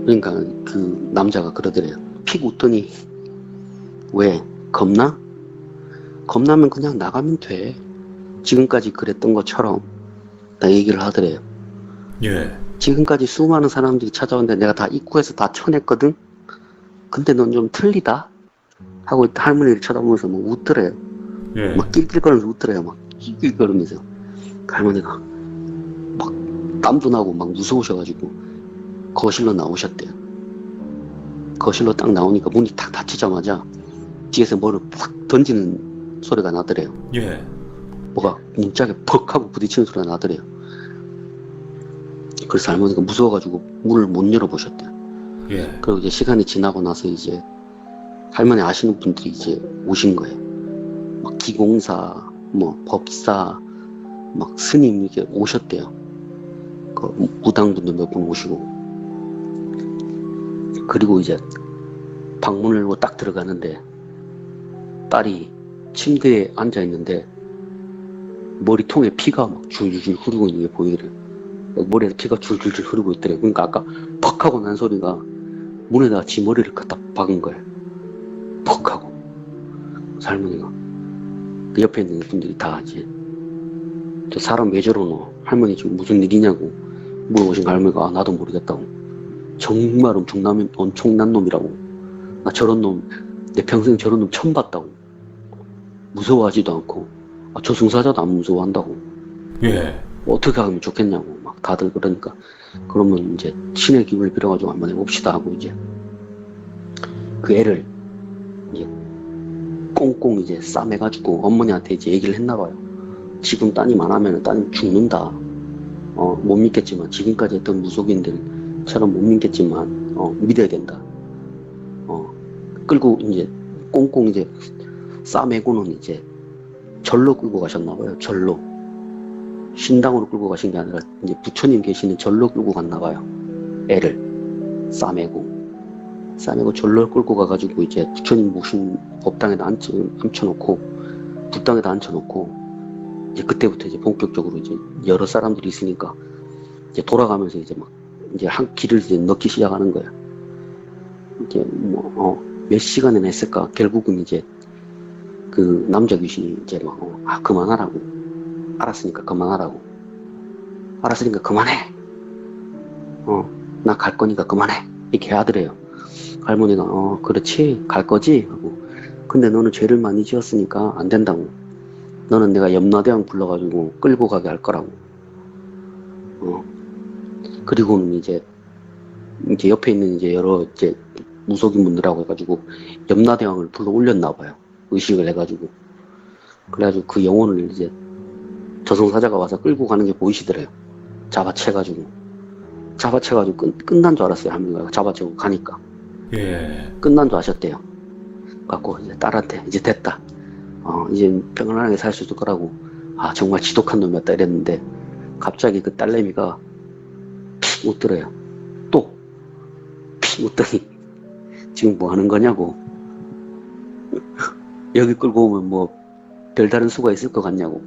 그러니까 그 남자가 그러더래요. 픽 웃더니 왜? 겁나? 겁나면 그냥 나가면 돼. 지금까지 그랬던 것처럼 나 얘기를 하더래요. 예. 지금까지 수많은 사람들이 찾아왔는데 내가 다 입구에서 다 쳐냈거든? 근데 넌 좀 틀리다? 하고 할머니를 쳐다보면서 막 웃더래요. 예. 막 낄낄거리면서 웃더래요. 막 낄낄거리면서. 그 할머니가 막 땀도 나고 막 무서우셔가지고 거실로 나오셨대요. 거실로 딱 나오니까 문이 탁 닫히자마자 뒤에서 뭐를 팍 던지는 소리가 나더래요. 예. 뭐가 문짝에 퍽 하고 부딪히는 소리가 나더래요. 그래서 할머니가 무서워가지고 문을 못 열어보셨대요. 예. 그리고 이제 시간이 지나고 나서 이제 할머니 아시는 분들이 이제 오신 거예요. 막 기공사, 뭐 법사, 막 스님 이렇게 오셨대요. 그 무당분들 몇 분 오시고. 그리고 이제 방문을 열고 딱 들어가는데 딸이 침대에 앉아 있는데 머리통에 피가 막 줄줄줄 흐르고 있는 게 보이더래요. 머리에서 피가 줄줄줄 흐르고 있더래요. 그러니까 아까 퍽 하고 난 소리가 문에다가 지 머리를 갖다 박은 거예요. 퍽 하고. 할머니가 그 옆에 있는 분들이 다 이제 저 사람 왜 저러노? 할머니 지금 무슨 일이냐고 물어보신 할머니가 아, 나도 모르겠다고. 정말 엄청난 놈이라고. 나 저런 놈 내 평생 저런 놈 처음 봤다고. 무서워하지도 않고 저승사자도 안 무서워한다고. 예. 어떻게 하면 좋겠냐고 막 다들 그러니까 그러면 이제 신의 기운을 빌어가지고 한번 해봅시다 하고 이제 그 애를 이제 꽁꽁 이제 싸매가지고 어머니한테 이제 얘기를 했나봐요. 지금 따님 안 하면 따님 죽는다. 못 믿겠지만 지금까지 했던 무속인들처럼 못 믿겠지만 믿어야 된다. 끌고 이제 꽁꽁 이제 싸매고는 이제 절로 끌고 가셨나봐요. 절로. 신당으로 끌고 가신 게 아니라 이제 부처님 계시는 절로 끌고 갔나봐요. 애를 싸매고 절로 끌고 가가지고 이제 부처님 모신 법당에다 앉혀놓고 붓당에다 앉혀놓고 이제 그때부터 이제 본격적으로 이제 여러 사람들이 있으니까 이제 돌아가면서 이제 막 이제 한 길을 이제 넣기 시작하는 거예요. 이제 몇 시간이나 했을까? 결국은 이제 그 남자 귀신이 이제 막 그만하라고. 알았으니까 그만하라고. 알았으니까 그만해. 나 갈 거니까 그만해. 이렇게 하더래요. 할머니가 그렇지 갈 거지 하고. 근데 너는 죄를 많이 지었으니까 안 된다고. 너는 내가 염라대왕 불러가지고 끌고 가게 할 거라고. 그리고는 이제 옆에 있는 이제 여러 이제 무속인 분들하고 해가지고 염라대왕을 불러 올렸나 봐요. 의식을 해가지고. 그래가지고 그 영혼을 이제 저승사자가 와서 끌고 가는 게 보이시더래요. 잡아채가지고 끝난 줄 알았어요. 할머니가 잡아채고 가니까. 예. 끝난 줄 아셨대요. 갖고 이제 딸한테 이제 됐다. 이제 평안하게 살 수 있을 거라고. 정말 지독한 놈이었다 이랬는데 갑자기 그 딸내미가 픽 웃더래요. 또 픽 웃더니 지금 뭐 하는 거냐고. 여기 끌고 오면 뭐 별다른 수가 있을 것 같냐고.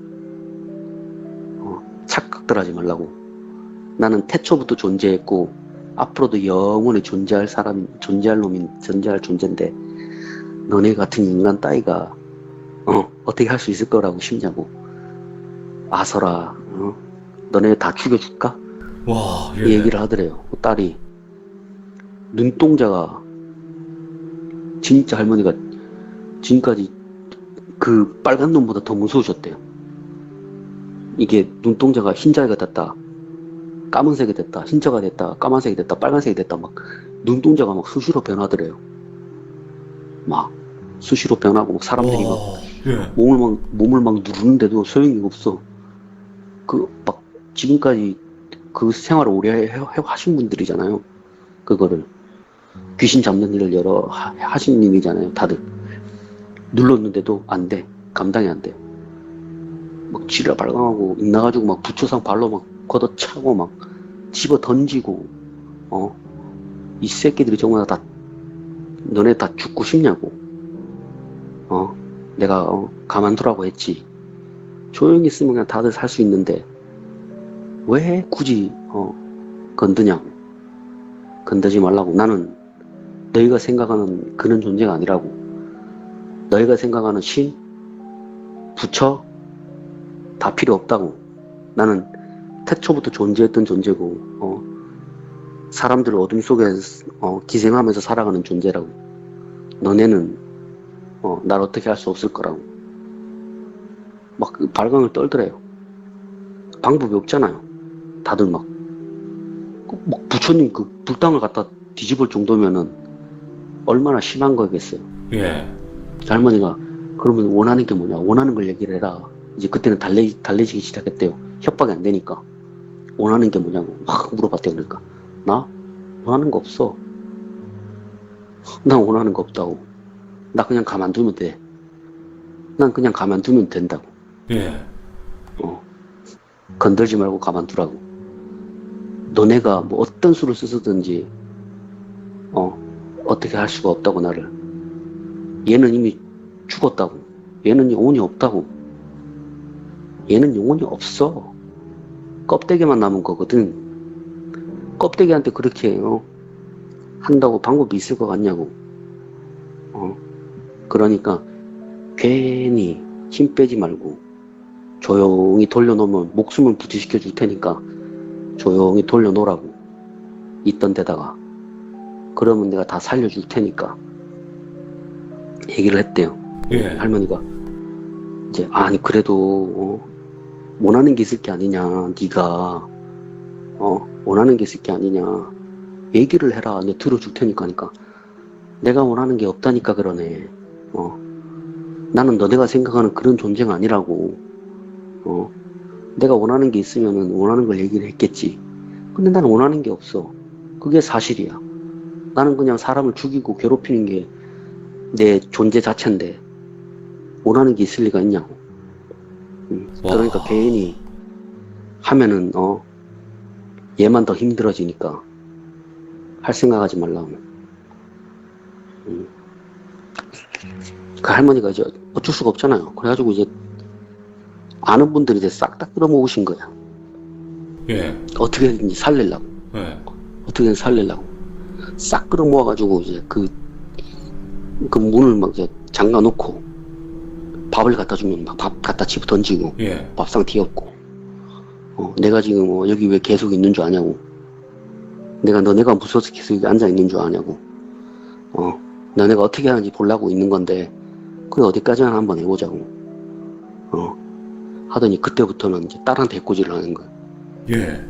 착각들 하지 말라고. 나는 태초부터 존재했고 앞으로도 영원히 존재할 존재인데 너네 같은 인간 따위가 어떻게 할 수 있을 거라고 싶냐고. 아서라. 너네 다 죽여줄까? 와. 이 얘기를 하더래요. 딸이. 눈동자가 진짜 할머니가 지금까지 그 빨간 놈보다 더 무서우셨대요. 이게 눈동자가 흰자가 됐다, 까만색이 됐다, 흰자가 됐다, 까만색이 됐다, 빨간색이 됐다 막 눈동자가 막 수시로 변하더래요. 막 수시로 변하고 막 사람들이 막 예. 몸을 막 누르는데도 소용이 없어. 그 막 지금까지 그 생활을 오래 하신 분들이잖아요. 그거를 귀신 잡는 일을 여러 하신 님이잖아요. 다들 눌렀는데도 안 돼. 감당이 안 돼. 막 지뢰 발광하고 있나가지고 막 부초상 발로 막 걷어차고 막 집어 던지고 이 새끼들이 정말 다 너네 다 죽고 싶냐고. 내가 가만두라고 했지. 조용히 있으면 그냥 다들 살 수 있는데 왜 굳이 건드냐고. 건드지 말라고. 나는 너희가 생각하는 그런 존재가 아니라고. 너희가 생각하는 신, 부처 다 필요 없다고. 나는 태초부터 존재했던 존재고 사람들 어둠 속에 기생하면서 살아가는 존재라고. 너네는 날 어떻게 할 수 없을 거라고. 막 그 발광을 떨더래요. 방법이 없잖아요. 다들 막 부처님 그 불당을 갖다 뒤집을 정도면은 얼마나 심한 거겠어요. 예. 할머니가 그러면 원하는 게 뭐냐? 원하는 걸 얘기를 해라. 이제 그때는 달래지기 시작했대요. 협박이 안 되니까. 원하는 게 뭐냐고 막 물어봤대요. 그러니까 나 원하는 거 없어. 난 원하는 거 없다고. 나 그냥 가만두면 돼. 난 그냥 가만두면 된다고. 예. 건들지 말고 가만두라고. 너네가 뭐 어떤 수를 쓰든지 어떻게 할 수가 없다고. 나를. 얘는 이미 죽었다고. 얘는 영혼이 없다고. 얘는 영혼이 없어. 껍데기만 남은 거거든. 껍데기한테 그렇게 한다고 방법이 있을 것 같냐고. 그러니까 괜히 힘 빼지 말고 조용히 돌려놓으면 목숨을 부지시켜 줄 테니까 조용히 돌려놓으라고. 있던 데다가. 그러면 내가 다 살려줄 테니까 얘기를 했대요. 예. 할머니가 이제 아니 그래도 원하는 게 있을 게 아니냐. 네가 원하는 게 있을 게 아니냐. 얘기를 해라. 내가 들어줄 테니까. 하니까 내가 원하는 게 없다니까 그러네. 나는 너네가 생각하는 그런 존재가 아니라고. 내가 원하는 게 있으면은 원하는 걸 얘기를 했겠지. 근데 나는 원하는 게 없어. 그게 사실이야. 나는 그냥 사람을 죽이고 괴롭히는 게 내 존재 자체인데 원하는 게 있을 리가 있냐고. 그러니까 와. 괜히 하면은 얘만 더 힘들어지니까 할 생각하지 말라고. 그 할머니가 이제 어쩔 수가 없잖아요. 그래가지고 이제 아는 분들이 이제 싹 다 끌어모으신 거야. 예. 어떻게든지 살리려고. 예. 어떻게든 살리려고. 싹 끌어모아가지고 이제 그 문을 막 이제 잠가 놓고 밥을 갖다 주면 막 밥 갖다 집어 던지고 예. 밥상 뒤엎고 내가 지금 여기 왜 계속 있는 줄 아냐고. 너네가 무서워서 계속 여기 앉아 있는 줄 아냐고. 너네가 어떻게 하는지 보려고 있는 건데 그게 어디까지나 한번 해보자고. 하더니 그때부터는 이제 딸한테 해코지를 하는 거야. 예.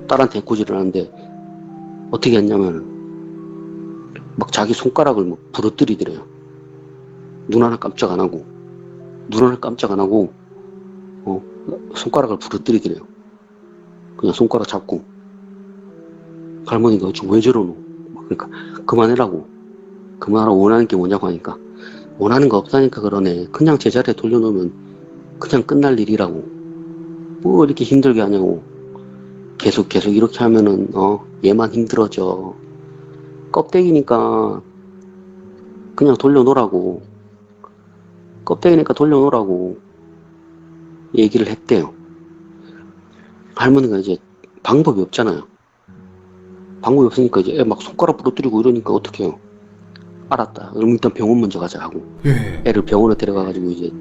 딸한테 해코지를 하는데 어떻게 했냐면 막 자기 손가락을 막 부러뜨리더래요. 눈 하나 깜짝 안 하고 손가락을 부러뜨리더래요. 그냥 손가락 잡고. 할머니가 지금 왜 저러노? 그러니까 그만하라고 원하는 게 뭐냐고 하니까 원하는 거 없다니까 그러네. 그냥 제자리에 돌려놓으면 그냥 끝날 일이라고. 뭐 이렇게 힘들게 하냐고. 계속 이렇게 하면은 얘만 힘들어져. 껍데기니까 그냥 돌려놓으라고. 얘기를 했대요. 할머니가 이제 방법이 없잖아요. 방법이 없으니까 이제 애 막 손가락 부러뜨리고 이러니까 어떡해요. 알았다. 그럼 일단 병원 먼저 가자 하고 예. 애를 병원에 데려가가지고 이제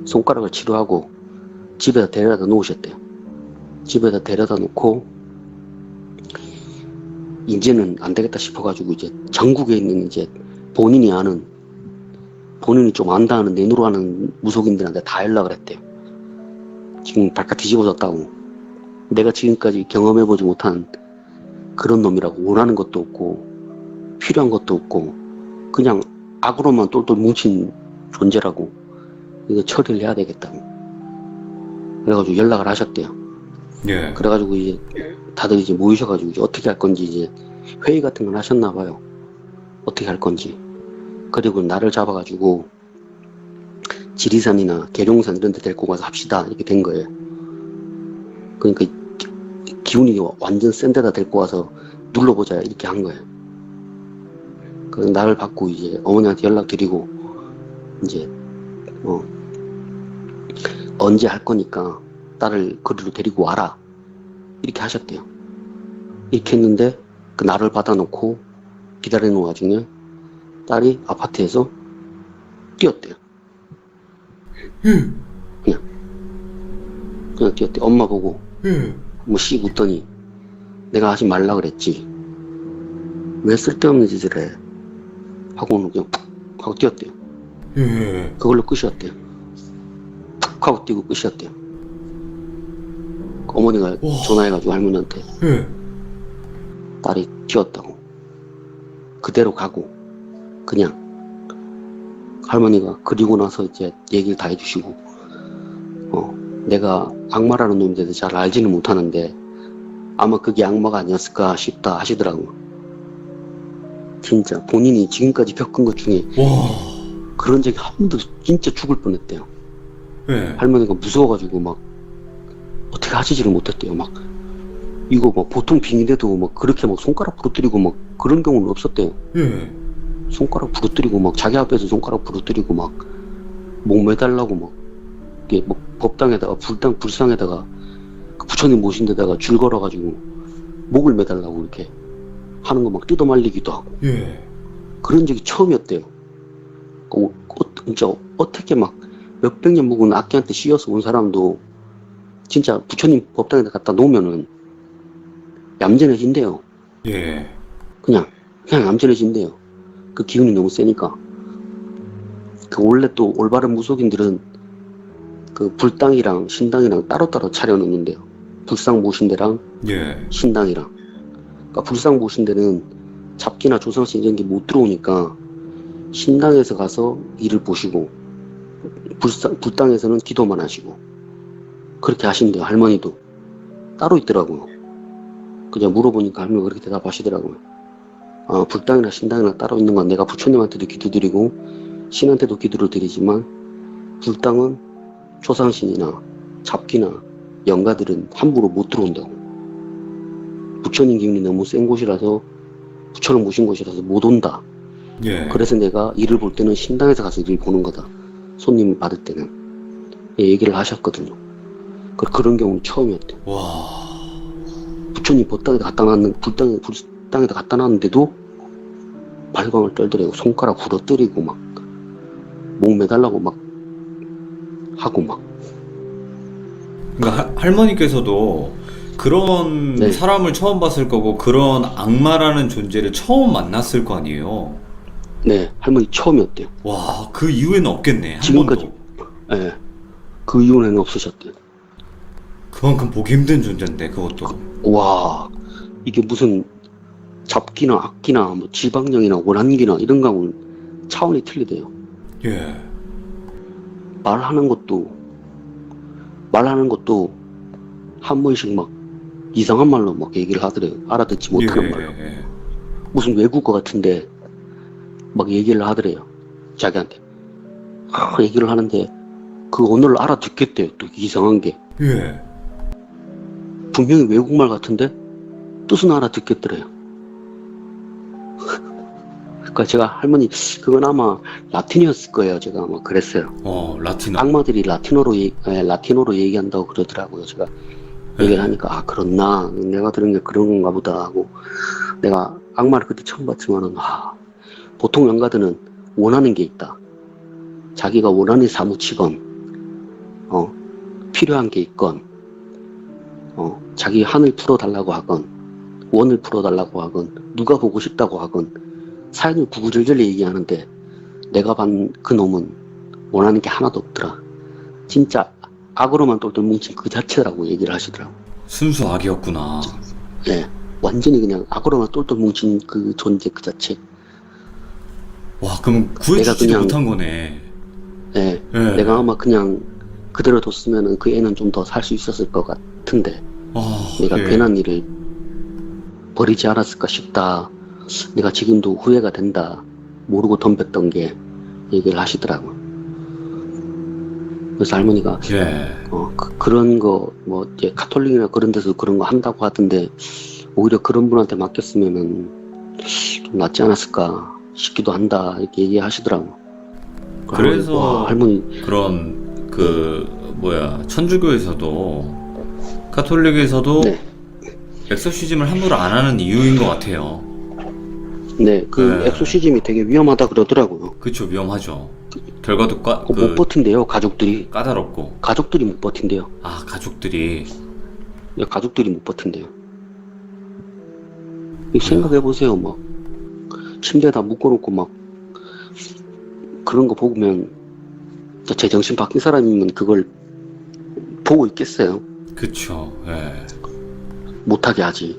손가락을 치료하고 집에다 데려다 놓으셨대요. 집에다 데려다 놓고 이제는 안 되겠다 싶어가지고 이제 전국에 있는 이제 본인이 좀 안다는 내노로 하는 무속인들한테 다 연락을 했대요. 지금 발칵 뒤집어졌다고. 내가 지금까지 경험해보지 못한 그런 놈이라고. 원하는 것도 없고 필요한 것도 없고 그냥 악으로만 똘똘 뭉친 존재라고 이거 처리를 해야 되겠다고 그래가지고 연락을 하셨대요. 예. 그래가지고 이제 다들 이제 모이셔가지고 이제 어떻게 할 건지 이제 회의 같은 걸 하셨나 봐요. 어떻게 할 건지. 그리고 나를 잡아가지고 지리산이나 계룡산 이런 데 데리고 가서 합시다 이렇게 된 거예요. 그러니까 기운이 완전 센 데다 데리고 와서 눌러보자 이렇게 한 거예요. 그래서 나를 받고 이제 어머니한테 연락드리고 이제 언제 할 거니까 딸을 거리로 데리고 와라 이렇게 하셨대요. 이렇게 했는데 그 나를 받아놓고 기다리는 와중에 딸이 아파트에서 뛰었대요. 그냥 뛰었대. 엄마 보고 뭐 씩 웃더니 내가 하지 말라 그랬지 왜 쓸데없는 짓을 해 하고는 그냥 푹 하고 뛰었대요. 그걸로 끝이었대요. 푹 하고 뛰고 끝이었대요. 어머니가 전화해가지고 할머니한테 딸이 튀었다고 그대로 가고 그냥 할머니가 그리고 나서 이제 얘기를 다 해주시고 내가 악마라는 놈에 대해서 잘 알지는 못하는데 아마 그게 악마가 아니었을까 싶다 하시더라고. 진짜 본인이 지금까지 겪은 것 중에 그런 적이 한 번도 진짜 죽을 뻔했대요. 할머니가 무서워가지고 막 어떻게 하지를 못했대요. 막 이거 막 보통 빙의돼도 막 그렇게 막 손가락 부러뜨리고 막 그런 경우는 없었대요. 손가락 부러뜨리고 막 자기 앞에서 손가락 부러뜨리고 막 목 매달라고 막 이게 뭐 법당에다가 불상에다가 그 부처님 모신 데다가 줄 걸어가지고 목을 매달라고 이렇게 하는 거 막 뜯어 말리기도 하고 그런 적이 처음이었대요. 진짜 어떻게 막 몇백 년 묵은 악기한테 씌어서 온 사람도 진짜 부처님 법당에다 갖다 놓으면은 얌전해진대요. 그냥 얌전해진대요. 그 기운이 너무 세니까. 그 원래 또 올바른 무속인들은 그 불당이랑 신당이랑 따로따로 차려놓는데요. 불상 모신 데랑 신당이랑. 그러니까 불상 모신 데는 잡기나 조상신 이런 게 못 들어오니까 신당에서 가서 일을 보시고 불당에서는 기도만 하시고 그렇게 하신대요. 할머니도 따로 있더라고요. 그냥 물어보니까 할머니가 그렇게 대답하시더라고요. 불당이나 신당이나 따로 있는 건 내가 부처님한테도 기도드리고 신한테도 기도를 드리지만 불당은 조상신이나 잡기나 영가들은 함부로 못 들어온다고. 부처님 기운이 너무 센 곳이라서 부처를 모신 곳이라서 못 온다. 그래서 내가 일을 볼 때는 신당에서 가서 일을 보는 거다. 손님을 받을 때는 얘기를 하셨거든요. 그런 경우는 처음이었대요. 부처님 법당에다 갖다 놨는 불당에다 갖다 놨는데도 발광을 떨더래요. 손가락 부러뜨리고 막 목 매달라고 막 하고 막. 그러니까 할머니께서도 그런 사람을 처음 봤을 거고 그런 악마라는 존재를 처음 만났을 거 아니에요. 네, 할머니 처음이었대요. 그 이후에는 없겠네. 지금까지. 네, 그 이후에는 없으셨대요. 그만큼 보기 힘든 존재인데 그것도. 이게 무슨 잡기나 악기나 뭐 지방령이나 원한기나 이런 거하고는 차원이 틀리대요. 말하는 것도 한 번씩 막 이상한 말로 막 얘기를 하더래요. 알아듣지 못하는 말로. 무슨 외국어 같은데 막 얘기를 하더래요. 자기한테. 얘기를 하는데 그 언어를 알아듣겠대요. 또 이상한 게. 분명히 외국말 같은데 뜻은 알아듣겠더래요. 그러니까 제가 할머니 그건 아마 라틴이었을 거예요. 제가 아마 그랬어요. 라틴어. 악마들이 라틴어로 얘기한다고 그러더라고요. 제가 얘기를 하니까 그렇나 내가 들은 게 그런 건가 보다 하고 내가 악마를 그때 처음 봤지만은 보통 영가들은 원하는 게 있다. 자기가 원한이 사무치건 필요한 게 있건 자기 한을 풀어달라고 하건 원을 풀어달라고 하건 누가 보고 싶다고 하건 사연을 구구절절 얘기하는데 내가 본 그 놈은 원하는 게 하나도 없더라. 진짜 악으로만 똘똘 뭉친 그 자체라고 얘기를 하시더라고. 순수 악이었구나. 네, 완전히 그냥 악으로만 똘똘 뭉친 그 존재 그 자체. 와, 그럼 구해주지도 그냥- 못한 거네. 예, 예. 내가 아마 그냥 그대로 뒀으면은 그 애는 좀 더 살 수 있었을 것 같은데 내가 예. 괜한 일을 버리지 않았을까 싶다. 내가 지금도 후회가 된다. 모르고 덤볐던 게 얘기를 하시더라고. 그래서 할머니가 예. 그런 거 뭐 이제 카톨릭이나 그런 데서 그런 거 한다고 하던데 오히려 그런 분한테 맡겼으면은 좀 낫지 않았을까 싶기도 한다 이렇게 얘기하시더라고. 그래서 와, 할머니 그런 천주교에서도 카톨릭에서도 네. 엑소시즘을 함부로 안 하는 이유인 것 같아요. 네, 그 네. 엑소시즘이 되게 위험하다 그러더라고요. 그쵸, 위험하죠. 결과도 못 버틴대요, 가족들이. 까다롭고. 가족들이 못 버틴대요. 아, 가족들이. 네, 가족들이 못 버틴대요. 생각해보세요, 막. 침대에다 묶어놓고 막, 그런 거 보면, 제정신 바뀐 사람이면 그걸 보고 있겠어요. 그쵸, 예. 못하게 하지.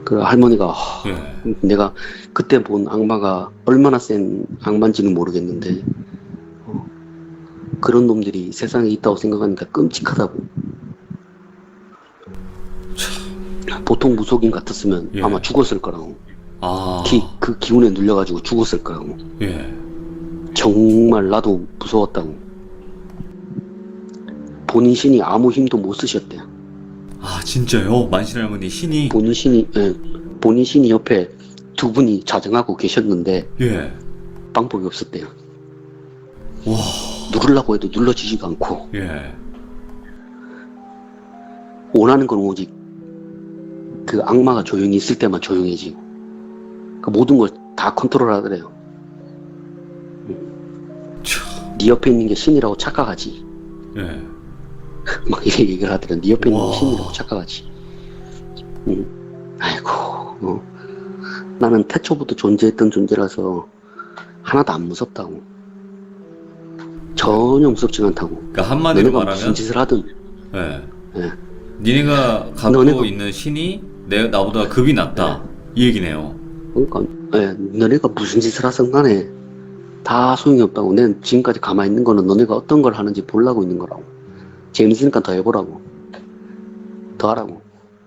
그 할머니가, 예. 내가 그때 본 악마가 얼마나 센 악마인지는 모르겠는데, 그런 놈들이 세상에 있다고 생각하니까 끔찍하다고. 보통 무속인 같았으면 예. 아마 죽었을 거라고. 아. 그 기운에 눌려가지고 죽었을 거라고. 예. 정말 나도 무서웠다고. 본인 신이 아무 힘도 못 쓰셨대요. 아, 진짜요? 만신 할머니 신이? 본인 신이 옆에 두 분이 자정하고 계셨는데 예. 방법이 없었대요. 와. 누르려고 해도 눌러지지가 않고 예. 원하는 건 오직 그 악마가 조용히 있을 때만 조용해지고 그 모든 걸 다 컨트롤하더래요. 네 옆에 있는 게 신이라고 착각하지. 예. 막 이렇게 얘기를 하더래. 네 옆에 있는 게 와. 신이라고 착각하지. 아이고. 나는 태초부터 존재했던 존재라서 하나도 안 무섭다고. 전혀 무섭지 않다고. 그러니까 한마디로 너네가 무슨 말하면, 짓을 하든. 예. 예. 니네가 갖고 너네가- 있는 신이 나보다 급이 낮다. 이 얘기네요. 그러니까 너네가 무슨 짓을 하든 간에 다 소용이 없다고. 난 지금까지 가만히 있는 거는 너네가 어떤 걸 하는지 보려고 있는 거라고. 재밌으니까 더 해보라고. 더 하라고.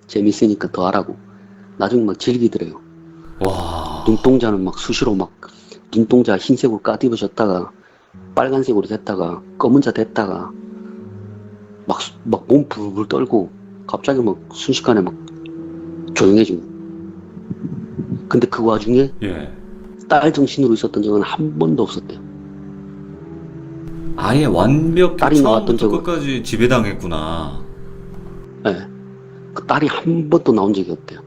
재밌으니까 더 하라고. 나중에 막 즐기더래요. 와. 눈동자는 막 수시로 막 눈동자 흰색으로 까뒤어졌다가 빨간색으로 됐다가 검은 자 됐다가 막 몸 불불 떨고 갑자기 막 순식간에 막 조용해지고. 근데 그 와중에 예. 딸 정신으로 있었던 적은 한 번도 없었대요. 아예 완벽히 딸이 나왔던 처음부터 적은- 끝까지 지배당했구나. 예. 그 딸이 한 번도 나온 적이 없대요.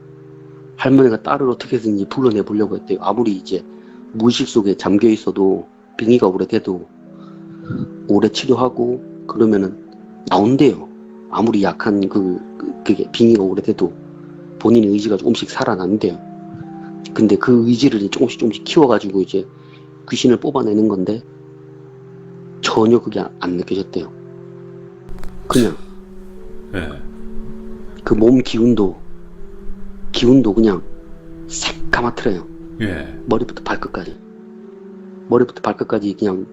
할머니가 딸을 어떻게든지 불러내 보려고 했대요. 아무리 이제 무의식 속에 잠겨 있어도 빙의가 오래돼도 오래 치료하고 그러면은 나온대요. 아무리 약한 그게 빙의가 오래돼도 본인의 의지가 조금씩 살아난대요. 근데 그 의지를 조금씩 키워가지고 이제 귀신을 뽑아내는 건데 전혀 그게 안 느껴졌대요. 그냥 예. 그 몸 기운도 그냥 새까맣더래요. 예. 머리부터 발끝까지 그냥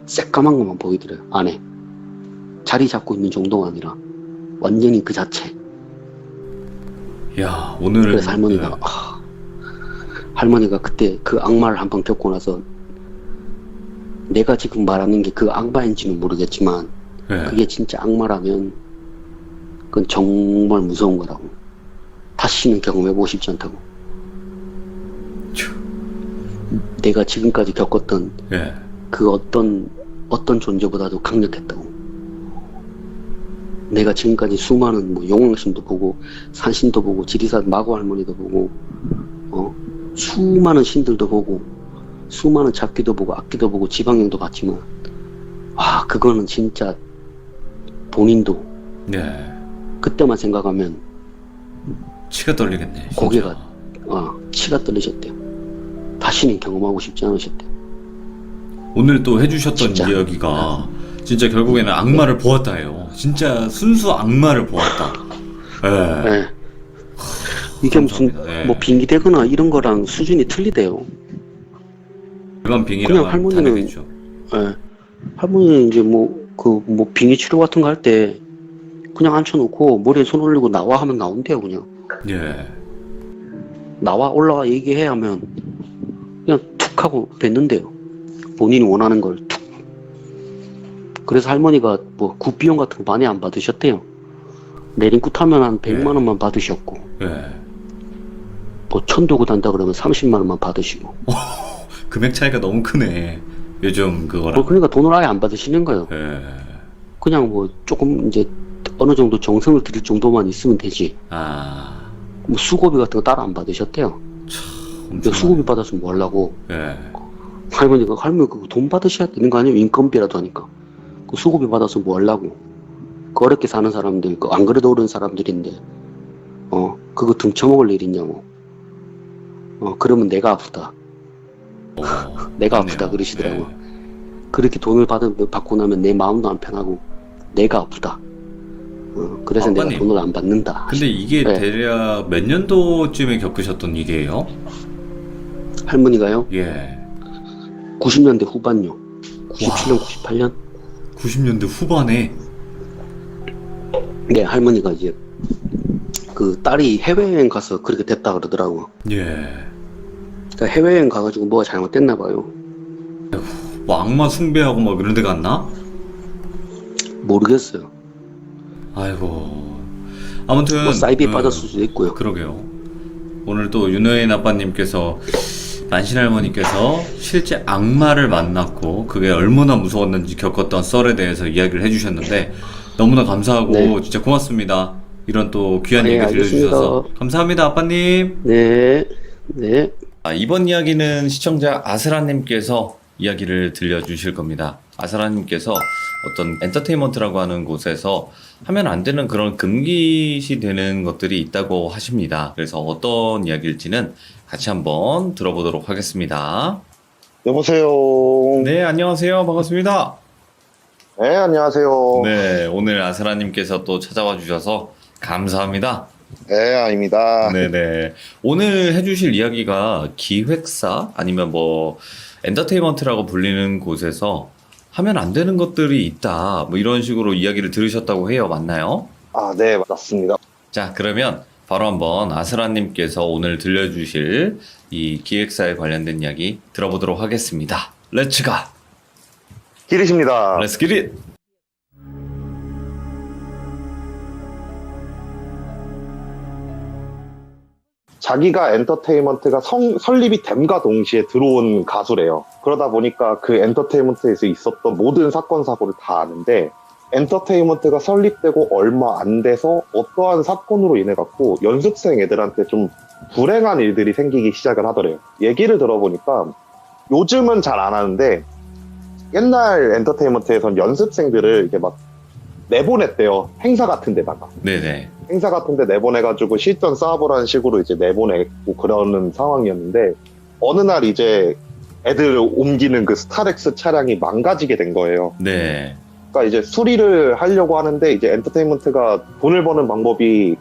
새까만 것만 보이더래요. 안에 자리 잡고 있는 정도가 아니라 완전히 그 자체. 야, 오늘. 그래서 할머니가 할머니가 그때 그 악마를 한번 겪고 나서 내가 지금 말하는 게 그 악마인지는 모르겠지만 예. 그게 진짜 악마라면 그건 정말 무서운 거라고. 다시는 경험해보고 싶지 않다고. 내가 지금까지 겪었던 예. 그 어떤 존재보다도 강력했다고. 내가 지금까지 수많은 뭐 용왕신도 보고 산신도 보고 지리산 마고 할머니도 보고 수많은 신들도 보고 수많은 잡기도 보고 악기도 보고 지방령도 봤지만 그거는 진짜 본인도 예. 그때만 생각하면 치가 떨리겠네. 진짜. 고개가 치가 떨리셨대요. 다시는 경험하고 싶지 않으셨대요. 오늘 또 해주셨던 진짜. 이야기가 진짜 결국에는 악마를 보았다 해요. 진짜 순수 악마를 보았다. 예. 네. 이게 무슨 감사합니다. 예. 뭐 빙의되거나 이런 거랑 수준이 틀리대요. 일반 그냥 빙의랑 할머니는- 다르겠죠. 예. 할머니는 이제 뭐 빙의 치료 같은 거 할 때 그냥 앉혀놓고 머리에 손 올리고 나와 하면 나온대요. 그냥 예. 나와 올라와 얘기해 하면 그냥 툭 하고 뱉는데요. 본인이 원하는 걸 툭. 그래서 할머니가 뭐 굿비용 같은 거 많이 안 받으셨대요. 내린굿 하면 한 100만 원만 받으셨고, 예. 뭐 천도구 단다 그러면 30만 원만 받으시고. 금액 차이가 너무 크네. 요즘 그거랑. 뭐 그러니까 돈을 아예 안 받으시는 거예요. 예. 그냥 뭐 조금 이제 어느 정도 정성을 들일 정도만 있으면 되지. 아. 뭐 수고비 같은 거 따로 안 받으셨대요. 근데 수고비 받았으면 뭐 하려고. 예. 할머니 그거 돈 받으셔야 되는 거 아니에요? 인건비라도 하니까. 그 수고비 받아서 뭐 하려고. 그 어렵게 사는 사람들, 안 그래도 어려운 사람들인데, 그거 등쳐먹을 일 있냐고. 그러면 내가 아프다. 내가 맞네요. 아프다 그러시더라고요. 예. 그렇게 돈을 받고 나면 내 마음도 안 편하고, 내가 아프다. 그래서 내가 아빠님. 돈을 안 받는다. 근데 이게 네. 대략 몇 년도쯤에 겪으셨던 일이에요? 할머니가요? 예. 90년대 후반요. 97년, 98년? 90년대 후반에. 네, 할머니가 이제 그 딸이 해외여행 가서 그렇게 됐다 그러더라고요. 예. 그러니까 해외여행 가가지고 뭐가 잘못됐나 봐요. 뭐 악마 숭배하고 막 이런 데 갔나? 모르겠어요. 아이고. 아무튼 뭐 사이비에 빠졌을 수도 있고요. 그러게요. 오늘 또 윤호인 아빠님께서 만신할머니께서 실제 악마를 만났고 그게 얼마나 무서웠는지 겪었던 썰에 대해서 이야기를 해주셨는데 너무나 감사하고 네. 진짜 고맙습니다. 이런 또 귀한 네, 얘기 들려주셔서 알겠습니다. 감사합니다, 아빠님. 네, 네. 이번 이야기는 시청자 아스라님께서 이야기를 들려주실 겁니다. 아스라님께서 어떤 엔터테인먼트라고 하는 곳에서 하면 안 되는 그런 금기시 되는 것들이 있다고 하십니다. 그래서 어떤 이야기일지는 같이 한번 들어보도록 하겠습니다. 여보세요. 네, 안녕하세요. 반갑습니다. 네, 안녕하세요. 네, 오늘 아스라님께서 또 찾아와 주셔서 감사합니다. 네, 아닙니다. 네네. 오늘 해주실 이야기가 기획사 아니면 뭐 엔터테인먼트라고 불리는 곳에서 하면 안 되는 것들이 있다. 뭐 이런 식으로 이야기를 들으셨다고 해요. 맞나요? 아, 네, 맞습니다. 자, 그러면 바로 한번 아스라님께서 오늘 들려주실 이 기획사에 관련된 이야기 들어보도록 하겠습니다. 렛츠 가! 기리십니다. 렛츠 기릿! 자기가 엔터테인먼트가 설립이 됨과 동시에 들어온 가수래요. 그러다 보니까 그 엔터테인먼트에서 있었던 모든 사건, 사고를 다 아는데 엔터테인먼트가 설립되고 얼마 안 돼서 어떠한 사건으로 인해 갖고 연습생 애들한테 좀 불행한 일들이 생기기 시작을 하더래요. 얘기를 들어보니까 요즘은 잘 안 하는데 옛날 엔터테인먼트에선 연습생들을 이렇게 막 내보냈대요. 행사 같은 데다가. 네네. 행사 같은 데 내보내가지고 실전 쌓아보라는 식으로 이제 내보내고 그러는 상황이었는데 어느 날 이제 애들을 옮기는 그 스타렉스 차량이 망가지게 된 거예요. 네. 그러니까 이제 수리를 하려고 하는데 이제 엔터테인먼트가 돈을 버는 방법이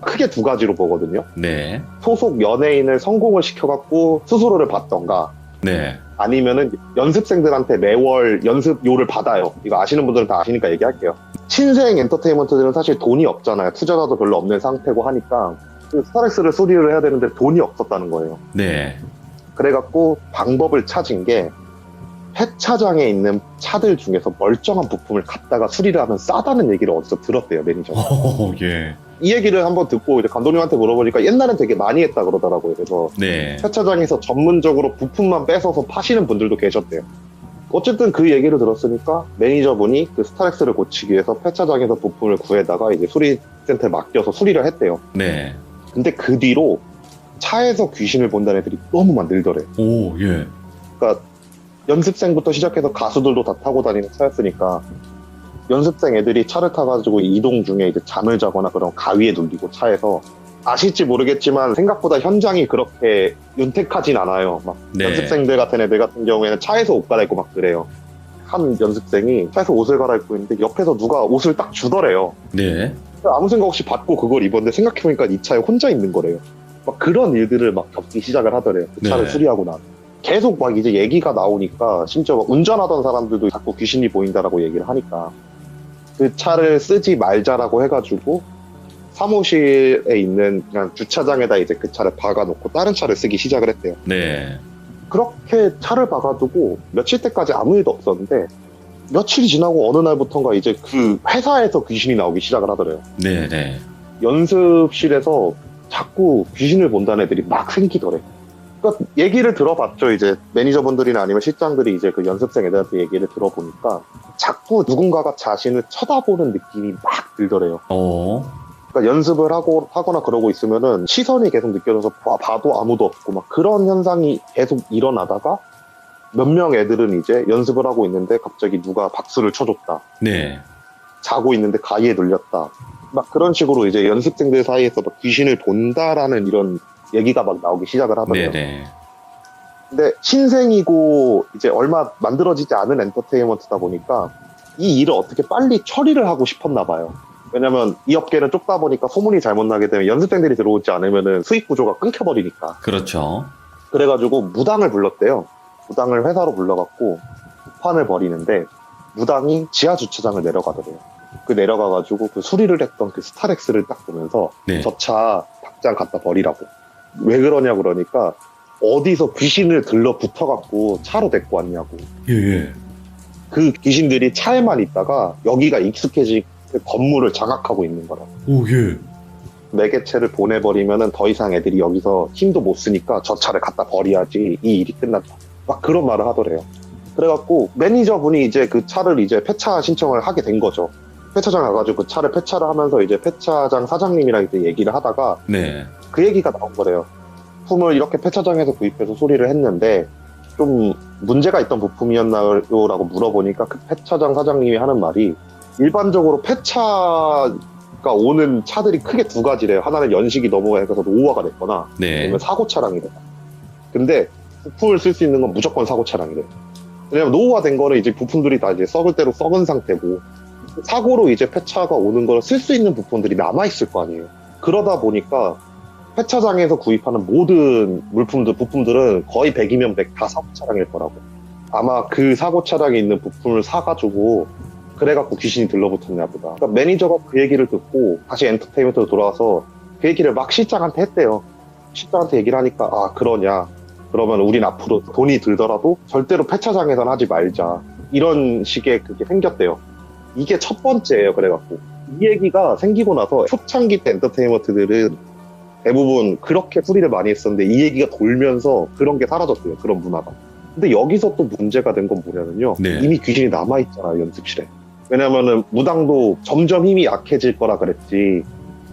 크게 두 가지로 보거든요. 네. 소속 연예인을 성공을 시켜갖고 수수료를 받던가 네. 아니면은 연습생들한테 매월 연습료를 받아요. 이거 아시는 분들은 다 아시니까 얘기할게요. 신생 엔터테인먼트들은 사실 돈이 없잖아요. 투자자도 별로 없는 상태고 하니까 그 스타렉스를 수리를 해야 되는데 돈이 없었다는 거예요. 네. 그래갖고 방법을 찾은 게 폐차장에 있는 차들 중에서 멀쩡한 부품을 갖다가 수리를 하면 싸다는 얘기를 어디서 들었대요, 매니저가. 오, 예. 이 얘기를 한번 듣고 이제 감독님한테 물어보니까 옛날엔 되게 많이 했다 그러더라고요. 그래서 네. 폐차장에서 전문적으로 부품만 뺏어서 파시는 분들도 계셨대요. 어쨌든 그 얘기를 들었으니까 매니저분이 그 스타렉스를 고치기 위해서 폐차장에서 부품을 구해다가 이제 수리센터에 맡겨서 수리를 했대요. 네. 근데 그 뒤로 차에서 귀신을 본다는 애들이 너무 많들더래. 오, 예. 그러니까 연습생부터 시작해서 가수들도 다 타고 다니는 차였으니까 연습생 애들이 차를 타가지고 이동 중에 이제 잠을 자거나 그런 가위에 눌리고 차에서 아실지 모르겠지만 생각보다 현장이 그렇게 윤택하진 않아요. 막 네. 연습생들 같은 애들 같은 경우에는 차에서 옷 갈아입고 막 그래요. 한 연습생이 차에서 옷을 갈아입고 있는데 옆에서 누가 옷을 딱 주더래요. 네. 아무 생각 없이 받고 그걸 입었는데 생각해보니까 이 차에 혼자 있는 거래요. 막 그런 일들을 막 겪기 시작을 하더래요. 그 차를 네. 수리하고 나서. 계속 막 이제 얘기가 나오니까 심지어 막 운전하던 사람들도 자꾸 귀신이 보인다라고 얘기를 하니까 그 차를 쓰지 말자라고 해가지고 사무실에 있는 그냥 주차장에다 이제 그 차를 박아놓고 다른 차를 쓰기 시작을 했대요. 네. 그렇게 차를 박아두고 며칠 때까지 아무 일도 없었는데 며칠이 지나고 어느 날부터인가 이제 그 회사에서 귀신이 나오기 시작을 하더래요. 네. 네. 연습실에서 자꾸 귀신을 본다는 애들이 막 생기더래. 그러니까 얘기를 들어봤죠. 이제 매니저분들이나 아니면 실장들이 이제 그 연습생 애들한테 얘기를 들어보니까 자꾸 누군가가 자신을 쳐다보는 느낌이 막 들더래요. 그러니까 연습을 하거나 그러고 있으면은 시선이 계속 느껴져서 봐도 아무도 없고 막 그런 현상이 계속 일어나다가 몇 명 애들은 이제 연습을 하고 있는데 갑자기 누가 박수를 쳐줬다. 네. 자고 있는데 가위에 눌렸다. 막 그런 식으로 이제 연습생들 사이에서 막 귀신을 본다라는 이런 얘기가 막 나오기 시작을 하더래요. 네네. 근데 신생이고 이제 얼마 만들어지지 않은 엔터테인먼트다 보니까 이 일을 어떻게 빨리 처리를 하고 싶었나 봐요. 왜냐면 이 업계는 좁다 보니까 소문이 잘못 나게 되면 연습생들이 들어오지 않으면은 수익 구조가 끊겨버리니까. 그렇죠. 그래가지고 무당을 불렀대요. 무당을 회사로 불러갖고 판을 벌이는데 무당이 지하 주차장을 내려가더래요. 그 내려가가지고 그 수리를 했던 그 스타렉스를 딱 보면서 네. 저 차 당장 갖다 버리라고. 왜 그러냐 그러니까 어디서 귀신을 들러붙어갖고 차로 데리고 왔냐고. 예. 그 귀신들이 차에만 있다가 여기가 익숙해진 그 건물을 장악하고 있는 거라고. 오, 예. 매개체를 보내버리면은 더 이상 애들이 여기서 힘도 못 쓰니까 저 차를 갖다 버려야지 이 일이 끝났다. 막 그런 말을 하더래요. 그래갖고 매니저분이 이제 그 차를 이제 폐차 신청을 하게 된 거죠. 폐차장 가가지고 그 차를 폐차를 하면서 이제 폐차장 사장님이랑 이제 얘기를 하다가 네. 그 얘기가 나온 거래요. 부품을 이렇게 폐차장에서 구입해서 수리를 했는데 좀 문제가 있던 부품이었나요? 라고 물어보니까 그 폐차장 사장님이 하는 말이 일반적으로 폐차가 오는 차들이 크게 두 가지래요. 하나는 연식이 넘어가서 노후화가 됐거나 네. 아니면 사고 차량이래. 근데 부품을 쓸 수 있는 건 무조건 사고 차량이래. 왜냐면 노후화된 거는 이제 부품들이 다 이제 썩을 대로 썩은 상태고 사고로 이제 폐차가 오는 걸 쓸 수 있는 부품들이 남아있을 거 아니에요. 그러다 보니까 폐차장에서 구입하는 모든 부품들은 거의 100이면 100 다 사고 차량일 거라고. 아마 그 사고 차량에 있는 부품을 사가지고 그래갖고 귀신이 들러붙었나 보다. 그러니까 매니저가 그 얘기를 듣고 다시 엔터테인먼트로 돌아와서 그 얘기를 막 실장한테 했대요. 실장한테 얘기를 하니까 아 그러냐. 그러면 우린 앞으로 돈이 들더라도 절대로 폐차장에선 하지 말자. 이런 식의 그게 생겼대요. 이게 첫 번째예요. 그래갖고 이 얘기가 생기고 나서 초창기 때 엔터테인먼트들은 대부분 그렇게 풀이를 많이 했었는데 이 얘기가 돌면서 그런 게 사라졌어요. 그런 문화가. 근데 여기서 또 문제가 된 건 뭐냐면요. 네. 이미 귀신이 남아있잖아요. 연습실에. 왜냐면은 무당도 점점 힘이 약해질 거라 그랬지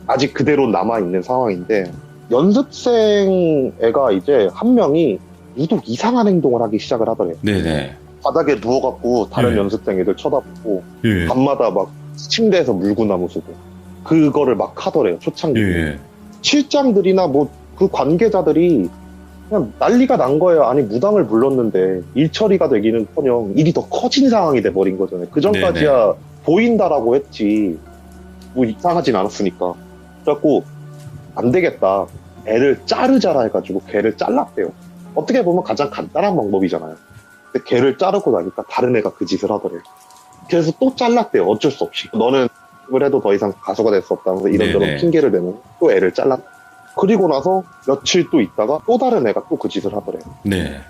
아직 그대로 남아있는 상황인데 연습생 애가 이제 한 명이 유독 이상한 행동을 하기 시작을 하더래요. 네네. 바닥에 누워갖고 다른 네. 연습생 애들 쳐다보고 예. 밤마다 막 침대에서 물구나무 쓰고 그거를 막 하더래요. 초창기. 예. 실장들이나 뭐 그 관계자들이 그냥 난리가 난 거예요. 아니 무당을 불렀는데 일 처리가 되기는커녕 일이 더 커진 상황이 돼버린 거잖아요. 그 전까지야 보인다라고 했지 뭐 이상하진 않았으니까. 그래갖고 안 되겠다. 애를 자르자라 해가지고 걔를 잘랐대요. 어떻게 보면 가장 간단한 방법이잖아요. 근데 걔를 자르고 나니까 다른 애가 그 짓을 하더래요. 그래서 또 잘랐대요. 어쩔 수 없이. 너는 그래도 더 이상 가수가 될 수 없다면서 이런저런 네네. 핑계를 대면 또 애를 잘랐. 그리고 나서 며칠 또 있다가 또 다른 애가 또 그 짓을 하더래요. 네.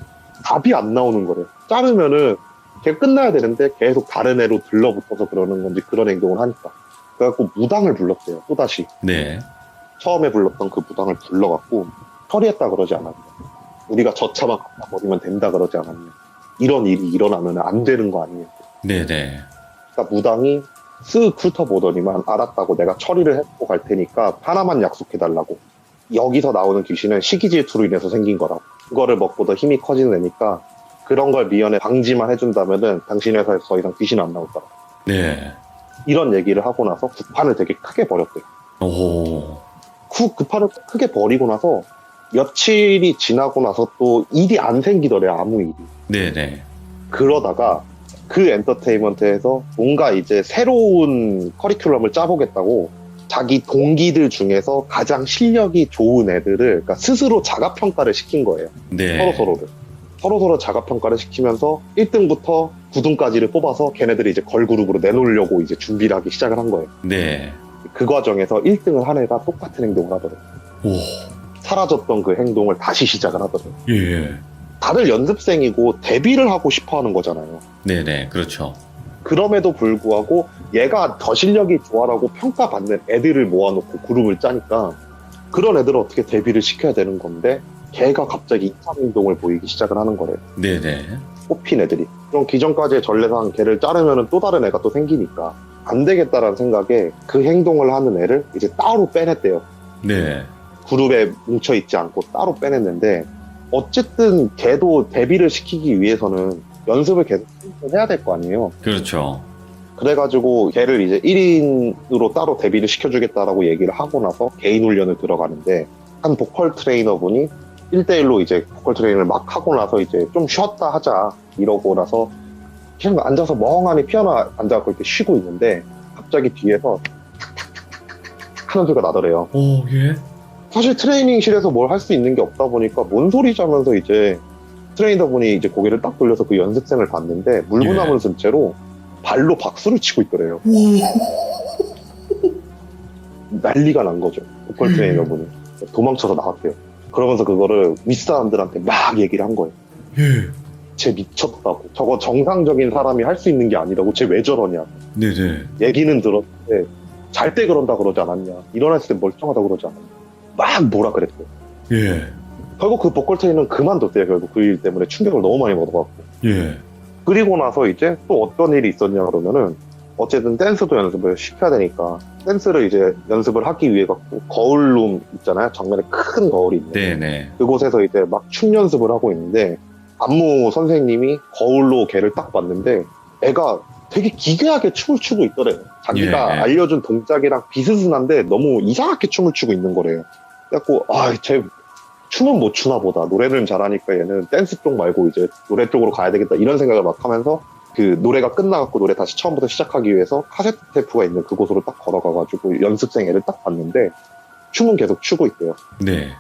답이 안 나오는 거래요. 자르면은 걔 끝나야 되는데 계속 다른 애로 들러붙어서 그러는 건지 그런 행동을 하니까. 그래갖고 무당을 불렀대요. 또다시. 네. 처음에 불렀던 그 무당을 불러갖고 처리했다 그러지 않았냐. 우리가 저 차만 갖다 버리면 된다 그러지 않았냐. 이런 일이 일어나면 안 되는 거 아니냐. 네네. 그러니까 무당이 쓱 훑어보더니만 알았다고 내가 처리를 해보고 갈 테니까 하나만 약속해달라고. 여기서 나오는 귀신은 시기 질투로 인해서 생긴 거라고. 그거를 먹고 더 힘이 커지는 애니까 그런 걸 미연에 방지만 해준다면은 당신 회사에서 더 이상 귀신 안 나올 거라고. 네. 이런 얘기를 하고 나서 구판을 되게 크게 버렸대요. 오. 구판을 크게 버리고 나서 며칠이 지나고 나서 또 일이 안 생기더래. 아무 일이. 네네. 그러다가 그 엔터테인먼트에서 뭔가 이제 새로운 커리큘럼을 짜보겠다고 자기 동기들 중에서 가장 실력이 좋은 애들을 그러니까 스스로 자가평가를 시킨 거예요. 네. 서로 자가평가를 시키면서 1등부터 9등까지를 뽑아서 걔네들이 이제 걸그룹으로 내놓으려고 이제 준비를 하기 시작을 한 거예요. 네. 그 과정에서 1등을 한 애가 똑같은 행동을 하더라고요. 오. 사라졌던 그 행동을 다시 시작을 하더라고요. 예. 다들 연습생이고 데뷔를 하고 싶어 하는 거잖아요. 네네. 그렇죠. 그럼에도 불구하고 얘가 더 실력이 좋아라고 평가받는 애들을 모아놓고 그룹을 짜니까 그런 애들을 어떻게 데뷔를 시켜야 되는 건데 걔가 갑자기 이상 행동을 보이기 시작을 하는 거래요. 네네. 뽑힌 애들이. 그럼 기존까지의 전례상 걔를 자르면 또 다른 애가 또 생기니까 안 되겠다라는 생각에 그 행동을 하는 애를 이제 따로 빼냈대요. 네. 그룹에 뭉쳐있지 않고 따로 빼냈는데 어쨌든 걔도 데뷔를 시키기 위해서는 연습을 계속 해야 될 거 아니에요. 그렇죠. 그래가지고 걔를 이제 1인으로 따로 데뷔를 시켜주겠다라고 얘기를 하고 나서 개인 훈련을 들어가는데 한 보컬 트레이너분이 1대1로 이제 보컬 트레이닝을 막 하고 나서 이제 좀 쉬었다 하자 이러고 나서 그냥 앉아서 멍하니 피아노 앉아서 이렇게 쉬고 있는데 갑자기 뒤에서 탁탁탁탁 하는 소리가 나더래요. 오, 예. 사실 트레이닝실에서 뭘 할 수 있는 게 없다 보니까 뭔 소리지 하면서 이제 트레이너분이 이제 고개를 딱 돌려서 그 연습생을 봤는데 물구나무를 쓴 채로 발로 박수를 치고 있더래요. 난리가 난 거죠. 보컬 트레이너분이. 도망쳐서 나갔대요. 그러면서 그거를 윗사람들한테 막 얘기를 한 거예요. 예. 쟤 미쳤다고. 저거 정상적인 사람이 할 수 있는 게 아니라고. 쟤 왜 저러냐. 네네. 얘기는 들었는데 잘 때 그런다 그러지 않았냐. 일어났을 때 멀쩡하다 그러지 않았냐. 막 뭐라 그랬대요. 예. 결국 그 보컬 트레이너는 그만뒀대요. 결국 그 일 때문에 충격을 너무 많이 먹어갖고. 예. 그리고 나서 이제 또 어떤 일이 있었냐 그러면은 어쨌든 댄스도 연습을 시켜야 되니까 댄스를 이제 연습을 하기 위해 갖고 거울룸 있잖아요. 정면에 큰 거울이 있는. 네네. 그곳에서 이제 막 춤 연습을 하고 있는데 안무 선생님이 거울로 걔를 딱 봤는데 애가 되게 기괴하게 춤을 추고 있더래요. 자기가 예. 알려준 동작이랑 비슷한데 너무 이상하게 춤을 추고 있는 거래요. 그래갖고 쟤 춤은 못 추나 보다. 노래를 잘하니까 얘는 댄스 쪽 말고 이제 노래 쪽으로 가야 되겠다. 이런 생각을 막 하면서 그 노래가 끝나갖고 노래 다시 처음부터 시작하기 위해서 카세트 테이프가 있는 그곳으로 딱 걸어가가지고 연습생 애를 딱 봤는데 춤은 계속 추고 있대요. 네.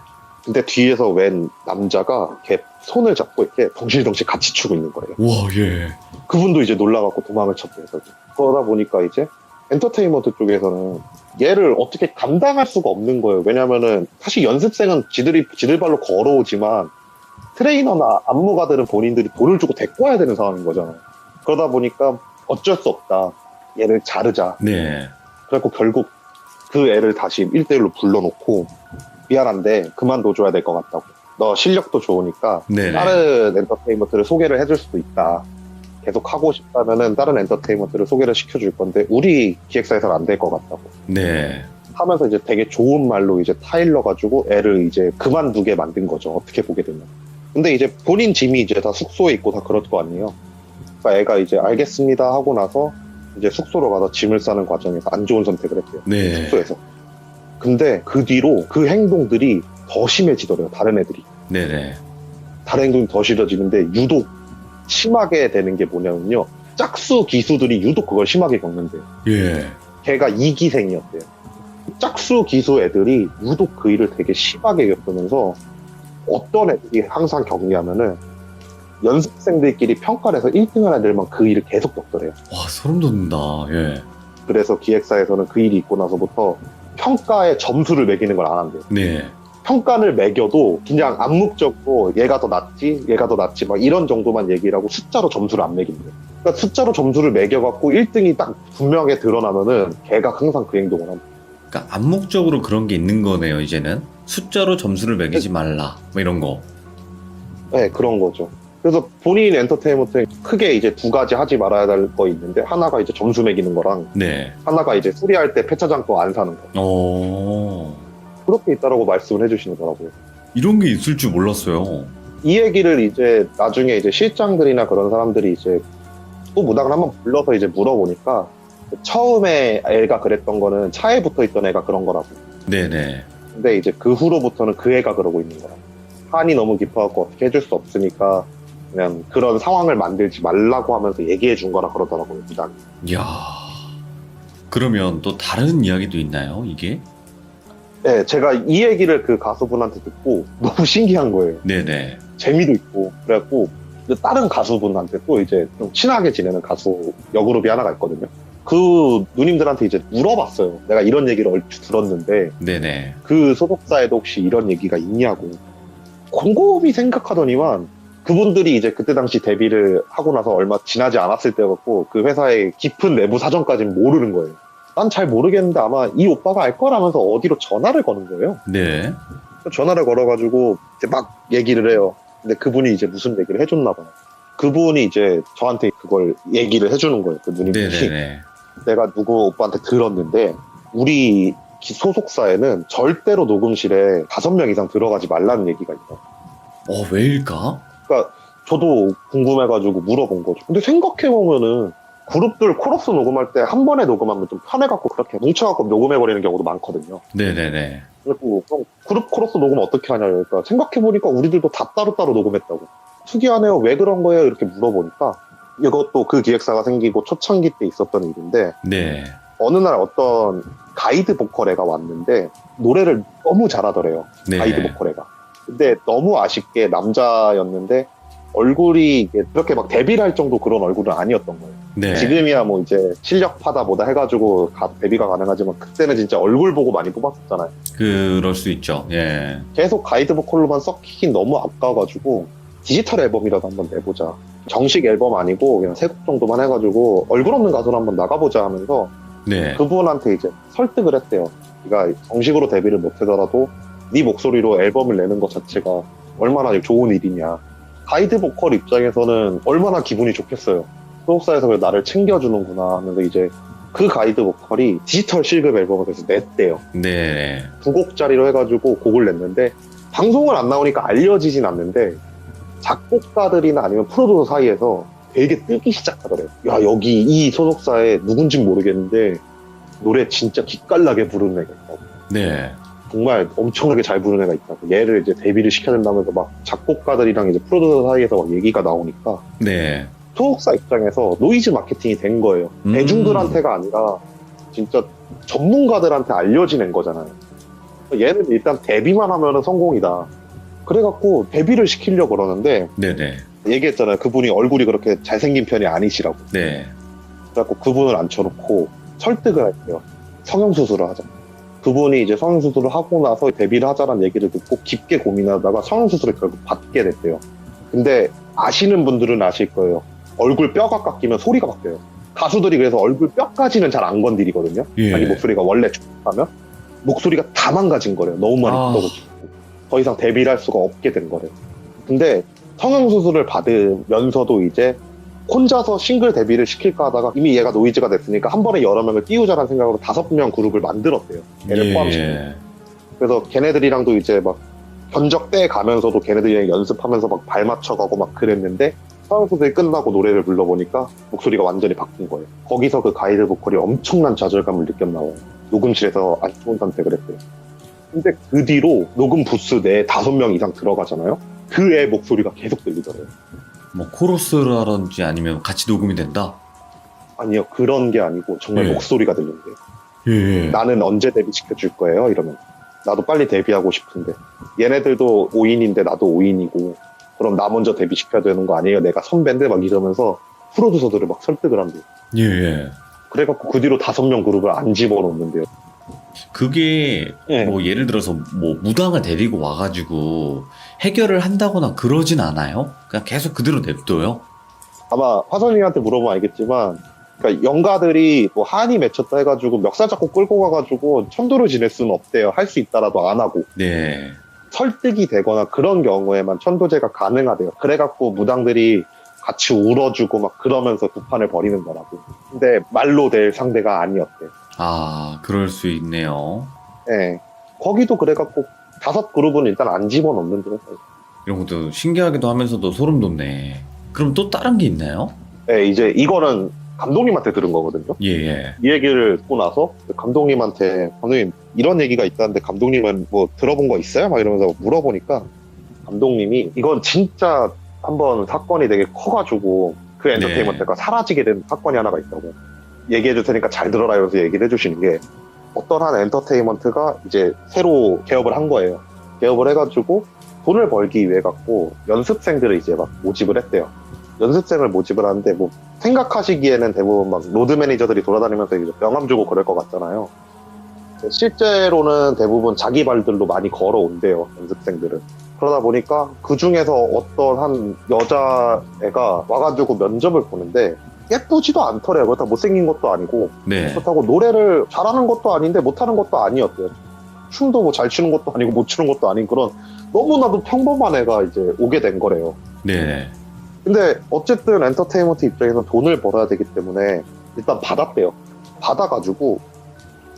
근데 뒤에서 웬 남자가 걔 손을 잡고 이렇게 덩실덩실 같이 추고 있는 거예요. 와, 예. 그분도 이제 놀라갖고 도망을 쳤대요. 그러다 보니까 이제 엔터테인먼트 쪽에서는 얘를 어떻게 감당할 수가 없는 거예요. 왜냐면은 사실 연습생은 지들 발로 걸어오지만 트레이너나 안무가들은 본인들이 돈을 주고 데리고 와야 되는 상황인 거잖아요. 그러다 보니까 어쩔 수 없다. 얘를 자르자. 네. 그래갖고 결국 그 애를 다시 1대1로 불러놓고 미안한데 그만둬줘야 될 것 같다고. 너 실력도 좋으니까 네네. 다른 엔터테인먼트를 소개를 해줄 수도 있다. 계속 하고 싶다면은 다른 엔터테인먼트를 소개를 시켜줄 건데 우리 기획사에서는 안 될 것 같다고 네. 하면서 이제 되게 좋은 말로 이제 타일러가지고 애를 이제 그만두게 만든 거죠. 어떻게 보게 되면. 근데 이제 본인 짐이 이제 다 숙소에 있고 다 그럴 거 아니에요. 그러니까 애가 이제 알겠습니다 하고 나서 이제 숙소로 가서 짐을 싸는 과정에서 안 좋은 선택을 했대요. 네. 숙소에서. 근데 그 뒤로 그 행동들이 더 심해지더래요. 다른 애들이. 네네. 다른 행동이 더 싫어지는데 유독 심하게 되는 게 뭐냐면요. 짝수 기수들이 유독 그걸 심하게 겪는데요. 예. 걔가 2기생이었대요. 짝수 기수 애들이 유독 그 일을 되게 심하게 겪으면서 어떤 애들이 항상 겪냐면은 연습생들끼리 평가를 해서 1등한 애들만 그 일을 계속 겪더래요. 와, 소름 돋는다. 예. 그래서 기획사에서는 그 일이 있고 나서부터 평가에 점수를 매기는 걸 안 한대요. 네. 평가를 매겨도 그냥 암묵적으로 얘가 더 낫지, 얘가 더 낫지 막 이런 정도만 얘기를 하고 숫자로 점수를 안 매긴대요. 그러니까 숫자로 점수를 매겨갖고 1등이 딱 분명하게 드러나면은 걔가 항상 그 행동을 합니다. 그러니까 암묵적으로 그런 게 있는 거네요, 이제는. 숫자로 점수를 매기지 말라. 뭐 이런 거. 네, 그런 거죠. 그래서 본인 엔터테인먼트에 크게 이제 두 가지 하지 말아야 될 거 있는데 하나가 이제 점수 매기는 거랑 네. 하나가 이제 수리할 때 폐차장 거 안 사는 거. 그렇게 있다라고 말씀을 해주시더라고요. 이런 게 있을 줄 몰랐어요. 이 얘기를 이제 나중에 이제 실장들이나 그런 사람들이 이제 또 무당을 한번 불러서 이제 물어보니까 처음에 애가 그랬던 거는 차에 붙어 있던 애가 그런 거라고. 네네. 근데 이제 그 후로부터는 그 애가 그러고 있는 거라. 한이 너무 깊어갖고 어떻게 해줄 수 없으니까 그냥 그런 상황을 만들지 말라고 하면서 얘기해 준 거라 그러더라고요, 무당이. 이야. 그러면 또 다른 이야기도 있나요, 이게? 네, 제가 이 얘기를 그 가수분한테 듣고 너무 신기한 거예요. 네네. 재미도 있고 그래갖고 다른 가수분한테 또 이제 좀 친하게 지내는 가수 여그룹이 하나가 있거든요. 그 누님들한테 이제 물어봤어요. 내가 이런 얘기를 얼추 들었는데 네네. 그 소속사에도 혹시 이런 얘기가 있냐고. 곰곰이 생각하더니만 그분들이 이제 그때 당시 데뷔를 하고 나서 얼마 지나지 않았을 때였고 그 회사의 깊은 내부 사정까지는 모르는 거예요. 난 잘 모르겠는데 아마 이 오빠가 알 거라면서 어디로 전화를 거는 거예요. 네. 전화를 걸어가지고 이제 막 얘기를 해요. 근데 그분이 이제 무슨 얘기를 해줬나 봐요. 그분이 이제 저한테 그걸 얘기를 해주는 거예요. 그 누님이. 네네네. 내가 누구 오빠한테 들었는데 우리 소속사에는 절대로 녹음실에 5명 이상 들어가지 말라는 얘기가 있다. 왜일까? 그러니까 저도 궁금해가지고 물어본 거죠. 근데 생각해보면은 그룹들 코러스 녹음할 때 한 번에 녹음하면 좀 편해갖고 그렇게 뭉쳐갖고 녹음해버리는 경우도 많거든요. 네네네. 그리고 그럼 그룹 코러스 녹음 어떻게 하냐 그러니까 생각해보니까 우리들도 다 따로따로 녹음했다고. 특이하네요. 왜 그런 거예요? 이렇게 물어보니까 이것도 그 기획사가 생기고 초창기 때 있었던 일인데 네. 어느 날 어떤 가이드 보컬애가 왔는데 노래를 너무 잘하더래요. 네. 가이드 보컬애가. 근데 너무 아쉽게 남자였는데 얼굴이 이게 그렇게 막 데뷔를 할 정도 그런 얼굴은 아니었던 거예요. 네. 지금이야 뭐 이제 실력파다 뭐다 해가지고 데뷔가 가능하지만 그때는 진짜 얼굴 보고 많이 뽑았었잖아요. 그럴 수 있죠. 예. 계속 가이드 보컬로만 썩히긴 너무 아까워가지고 디지털 앨범이라도 한번 내보자. 정식 앨범 아니고 그냥 3곡 정도만 해가지고 얼굴 없는 가수로 한번 나가보자 하면서 네. 그분한테 이제 설득을 했대요. 네가 정식으로 데뷔를 못하더라도 네 목소리로 앨범을 내는 것 자체가 얼마나 좋은 일이냐. 가이드 보컬 입장에서는 얼마나 기분이 좋겠어요. 소속사에서 왜 나를 챙겨주는구나 하면서 이제 그 가이드 보컬이 디지털 실급 앨범을 그래서 냈대요. 네. 9곡짜리로 해가지고 곡을 냈는데 방송을 안 나오니까 알려지진 않는데 작곡가들이나 아니면 프로듀서 사이에서 되게 뜨기 시작하더래요. 야, 여기 이 소속사에 누군진 모르겠는데 노래 진짜 기깔나게 부르는 애가 있다고. 네. 정말 엄청나게 잘 부르는 애가 있다고. 얘를 이제 데뷔를 시켜야 된다면서 막 작곡가들이랑 이제 프로듀서 사이에서 막 얘기가 나오니까 네. 소속사 입장에서 노이즈 마케팅이 된 거예요. 대중들한테가 아니라 진짜 전문가들한테 알려진 거잖아요. 얘는 일단 데뷔만 하면은 성공이다. 그래갖고 데뷔를 시키려고 그러는데 네네. 얘기했잖아요. 그분이 얼굴이 그렇게 잘생긴 편이 아니시라고. 네. 그래갖고 그분을 앉혀놓고 설득을 할게요. 성형수술을 하자. 그분이 이제 성형수술을 하고 나서 데뷔를 하자라는 얘기를 듣고 깊게 고민하다가 성형수술을 결국 받게 됐대요. 근데 아시는 분들은 아실 거예요. 얼굴 뼈가 깎이면 소리가 바뀌어요. 가수들이 그래서 얼굴 뼈까지는 잘 안 건드리거든요. 예. 자기 목소리가 원래 좋다면 목소리가 다 망가진 거래요. 너무 많이 굳어가지고 더 이상 데뷔를 할 수가 없게 된 거래요. 근데 성형수술을 받으면서도 이제 혼자서 싱글 데뷔를 시킬까 하다가 이미 얘가 노이즈가 됐으니까 한 번에 여러 명을 띄우자라는 생각으로 5명 그룹을 만들었대요. 걔를 포함시키고. 그래서 걔네들이랑도 이제 막 견적 떼 가면서도 걔네들이랑 연습하면서 막 발 맞춰가고 막 그랬는데 성형수술이 끝나고 노래를 불러보니까 목소리가 완전히 바뀐 거예요. 거기서 그 가이드 보컬이 엄청난 좌절감을 느꼈나 봐요. 녹음실에서 안 좋은 선택을 했대요. 근데 그 뒤로 녹음 부스 내에 5명 이상 들어가잖아요. 그 애 목소리가 계속 들리더래요. 뭐 코러스라든지 아니면 같이 녹음이 된다? 아니요, 그런 게 아니고 정말 예. 목소리가 들린대요. 예. 나는 언제 데뷔시켜줄 거예요? 이러면 나도 빨리 데뷔하고 싶은데 얘네들도 5인인데 나도 5인이고 그럼 나 먼저 데뷔시켜야 되는 거 아니에요? 내가 선배인데 막 이러면서 프로듀서들을 막 설득을 한대요. 예. 그래갖고 그 뒤로 5명 그룹을 안 집어넣는데요. 그게 예. 뭐 예를 들어서 뭐 무당을 데리고 와가지고 해결을 한다거나 그러진 않아요? 그냥 계속 그대로 냅둬요? 아마 화선이한테 물어보면 알겠지만 그러니까 영가들이 뭐 한이 맺혔다 해가지고 멱살 잡고 끌고 가가지고 천도를 지낼 수는 없대요. 할 수 있다라도 안 하고 네. 설득이 되거나 그런 경우에만 천도제가 가능하대요. 그래갖고 무당들이 같이 울어주고 막 그러면서 두 판을 벌이는 거라고. 근데 말로 될 상대가 아니었대. 아, 그럴 수 있네요. 예. 거기도 그래갖고 5그룹은 일단 안 집어넣는데. 이런 것도 신기하기도 하면서도 소름 돋네. 그럼 또 다른 게 있나요? 예, 이제 이거는 감독님한테 들은 거거든요. 예. 이 얘기를 듣고 나서 감독님한테 감독님 이런 얘기가 있다는데 감독님은 뭐 들어본 거 있어요? 막 이러면서 물어보니까 감독님이 이건 진짜 한번 사건이 되게 커가지고 그 엔터테인먼트가 사라지게 된 사건이 하나가 있다고. 얘기해 줄 테니까 잘 들어라 이러면서 얘기를 해주시는 게 어떤 한 엔터테인먼트가 이제 새로 개업을 한 거예요. 개업을 해가지고 돈을 벌기 위해 갖고 연습생들을 이제 막 모집을 했대요. 연습생을 모집을 하는데 뭐 생각하시기에는 대부분 막 로드 매니저들이 돌아다니면서 이제 명함 주고 그럴 것 같잖아요. 실제로는 대부분 자기 발들로 많이 걸어온대요, 연습생들은. 그러다 보니까 그 중에서 어떤 한 여자애가 와가지고 면접을 보는데 예쁘지도 않더래요. 그렇다고 못생긴 것도 아니고 네. 그렇다고 노래를 잘하는 것도 아닌데 못하는 것도 아니었대요. 춤도 뭐 잘 추는 것도 아니고 못 추는 것도 아닌 그런 너무나도 평범한 애가 이제 오게 된 거래요. 네. 근데 어쨌든 엔터테인먼트 입장에서 돈을 벌어야 되기 때문에 일단 받았대요. 받아가지고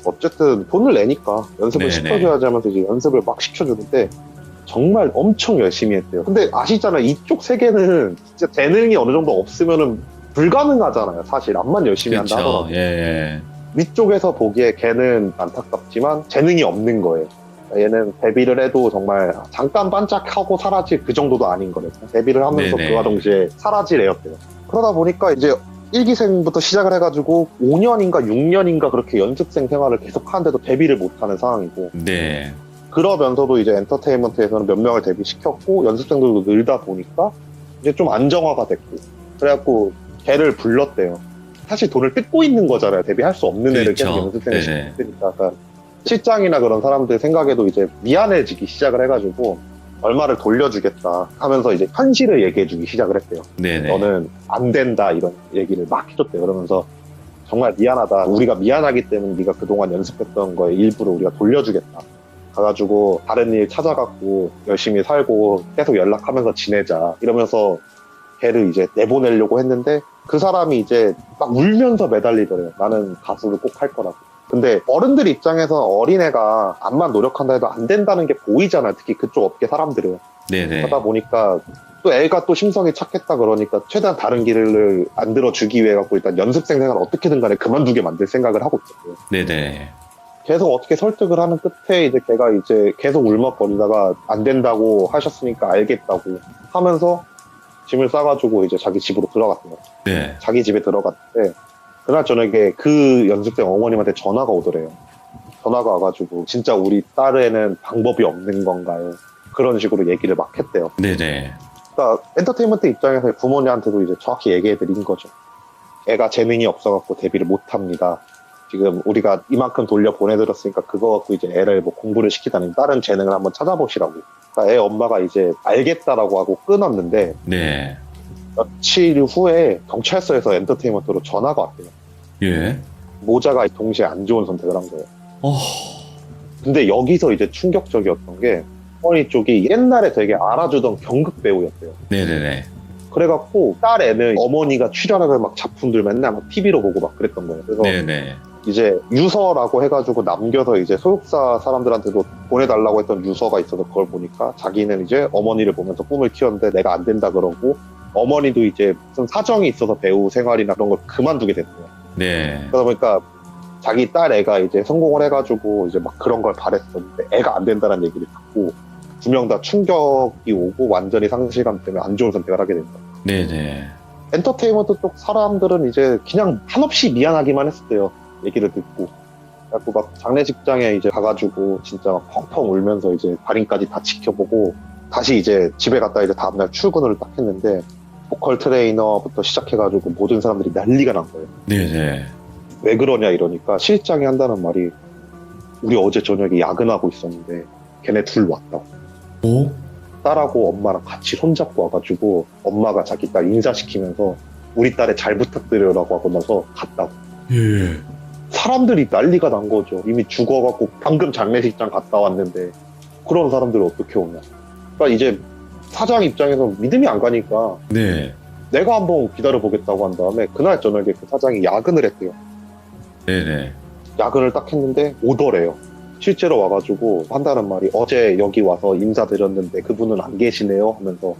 어쨌든 돈을 내니까 연습을 네네. 시켜줘야지 하면서 이제 연습을 막 시켜주는데 정말 엄청 열심히 했대요. 근데 아시잖아요. 이쪽 세계는 진짜 재능이 어느 정도 없으면은 불가능하잖아요. 사실 암만 열심히 한다 그렇죠. 하더라도. 예. 위쪽에서 보기에 걔는 안타깝지만 재능이 없는 거예요. 얘는 데뷔를 해도 정말 잠깐 반짝하고 사라질 그 정도도 아닌 거래요. 데뷔를 하면서 네네. 그와 동시에 사라질 애였대요. 그러다 보니까 이제 1기생부터 시작을 해가지고 5년인가 6년인가 그렇게 연습생 생활을 계속 하는데도 데뷔를 못하는 상황이고 네. 그러면서도 이제 엔터테인먼트에서는 몇 명을 데뷔시켰고 연습생들도 늘다 보니까 이제 좀 안정화가 됐고 그래갖고 걔를 불렀대요. 사실 돈을 뜯고 있는 거잖아요. 데뷔할 수 없는 애를 그렇죠. 계속 연습생을 네네. 시키니까 그러니까 실장이나 그런 사람들 생각에도 이제 미안해지기 시작을 해가지고 얼마를 돌려주겠다 하면서 이제 현실을 얘기해주기 시작을 했대요. 네네. 너는 안 된다 이런 얘기를 막 해줬대요. 그러면서 정말 미안하다. 우리가 미안하기 때문에 네가 그동안 연습했던 거에 일부러 우리가 돌려주겠다. 가가지고 다른 일 찾아갖고 열심히 살고 계속 연락하면서 지내자 이러면서 걔를 이제 내보내려고 했는데 그 사람이 이제 막 울면서 매달리더래요. 나는 가수를 꼭 할 거라고. 근데 어른들 입장에서 어린애가 암만 노력한다 해도 안 된다는 게 보이잖아요. 특히 그쪽 업계 사람들은. 네네. 하다 보니까 또 애가 또 심성이 착했다 그러니까 최대한 다른 길을 안 들어주기 위해 갖고 일단 연습생 생활 어떻게든 간에 그만두게 만들 생각을 하고 있었어요. 네네. 계속 어떻게 설득을 하는 끝에 이제 걔가 이제 계속 울먹거리다가 안 된다고 하셨으니까 알겠다고 하면서 짐을 싸가지고 이제 자기 집으로 들어갔대요. 네. 자기 집에 들어갔는데 그날 저녁에 그 연습생 어머님한테 전화가 오더래요. 전화가 와가지고 진짜 우리 딸에는 방법이 없는 건가요? 그런 식으로 얘기를 막 했대요. 네네. 그러니까 엔터테인먼트 입장에서 부모님한테도 이제 정확히 얘기해드린 거죠. 애가 재능이 없어갖고 데뷔를 못합니다. 지금 우리가 이만큼 돌려 보내드렸으니까 그거 갖고 이제 애를 뭐 공부를 시키다니 다른 재능을 한번 찾아보시라고. 그러니까 애 엄마가 이제 알겠다라고 하고 끊었는데 네. 며칠 후에 경찰서에서 엔터테인먼트로 전화가 왔대요. 예. 모자가 동시에 안 좋은 선택을 한 거예요. 어. 근데 여기서 이제 충격적이었던 게 어머니 쪽이 옛날에 되게 알아주던 경극 배우였대요. 네네네. 그래갖고 딸 애는 어머니가 출연하는 막 작품들 맨날 막 TV로 보고 막 그랬던 거예요. 그래서 네네. 이제 유서라고 해가지고 남겨서 이제 소속사 사람들한테도 보내달라고 했던 유서가 있어서 그걸 보니까 자기는 이제 어머니를 보면서 꿈을 키웠는데 내가 안 된다 그러고 어머니도 이제 무슨 사정이 있어서 배우 생활이나 그런 걸 그만두게 됐대요. 네. 그러다 보니까 자기 딸 애가 이제 성공을 해가지고 이제 막 그런 걸 바랬었는데 애가 안 된다는 얘기를 듣고 두 명 다 충격이 오고 완전히 상실감 때문에 안 좋은 선택을 하게 된다. 네네. 엔터테인먼트 쪽 사람들은 이제 그냥 한없이 미안하기만 했었대요. 얘기를 듣고. 그래갖고 막 장례식장에 이제 가가지고 진짜 막 펑펑 울면서 이제 발인까지 다 지켜보고 다시 이제 집에 갔다 이제 다음날 출근을 딱 했는데 보컬 트레이너부터 시작해가지고 모든 사람들이 난리가 난 거예요. 네네. 왜 그러냐 이러니까 실장이 한다는 말이 우리 어제 저녁에 야근하고 있었는데 걔네 둘 왔다고. 오? 딸하고 엄마랑 같이 손잡고 와가지고 엄마가 자기 딸 인사시키면서 우리 딸에 잘 부탁드려라고 하고 나서 갔다고. 예. 사람들이 난리가 난 거죠. 이미 죽어갖고 방금 장례식장 갔다 왔는데 그런 사람들이 어떻게 오냐. 그러니까 이제 사장 입장에서 믿음이 안 가니까 네. 내가 한번 기다려보겠다고 한 다음에 그날 저녁에 그 사장이 야근을 했대요. 네네. 야근을 딱 했는데 오더래요. 실제로 와가지고 한다는 말이 어제 여기 와서 인사드렸는데 그분은 안 계시네요 하면서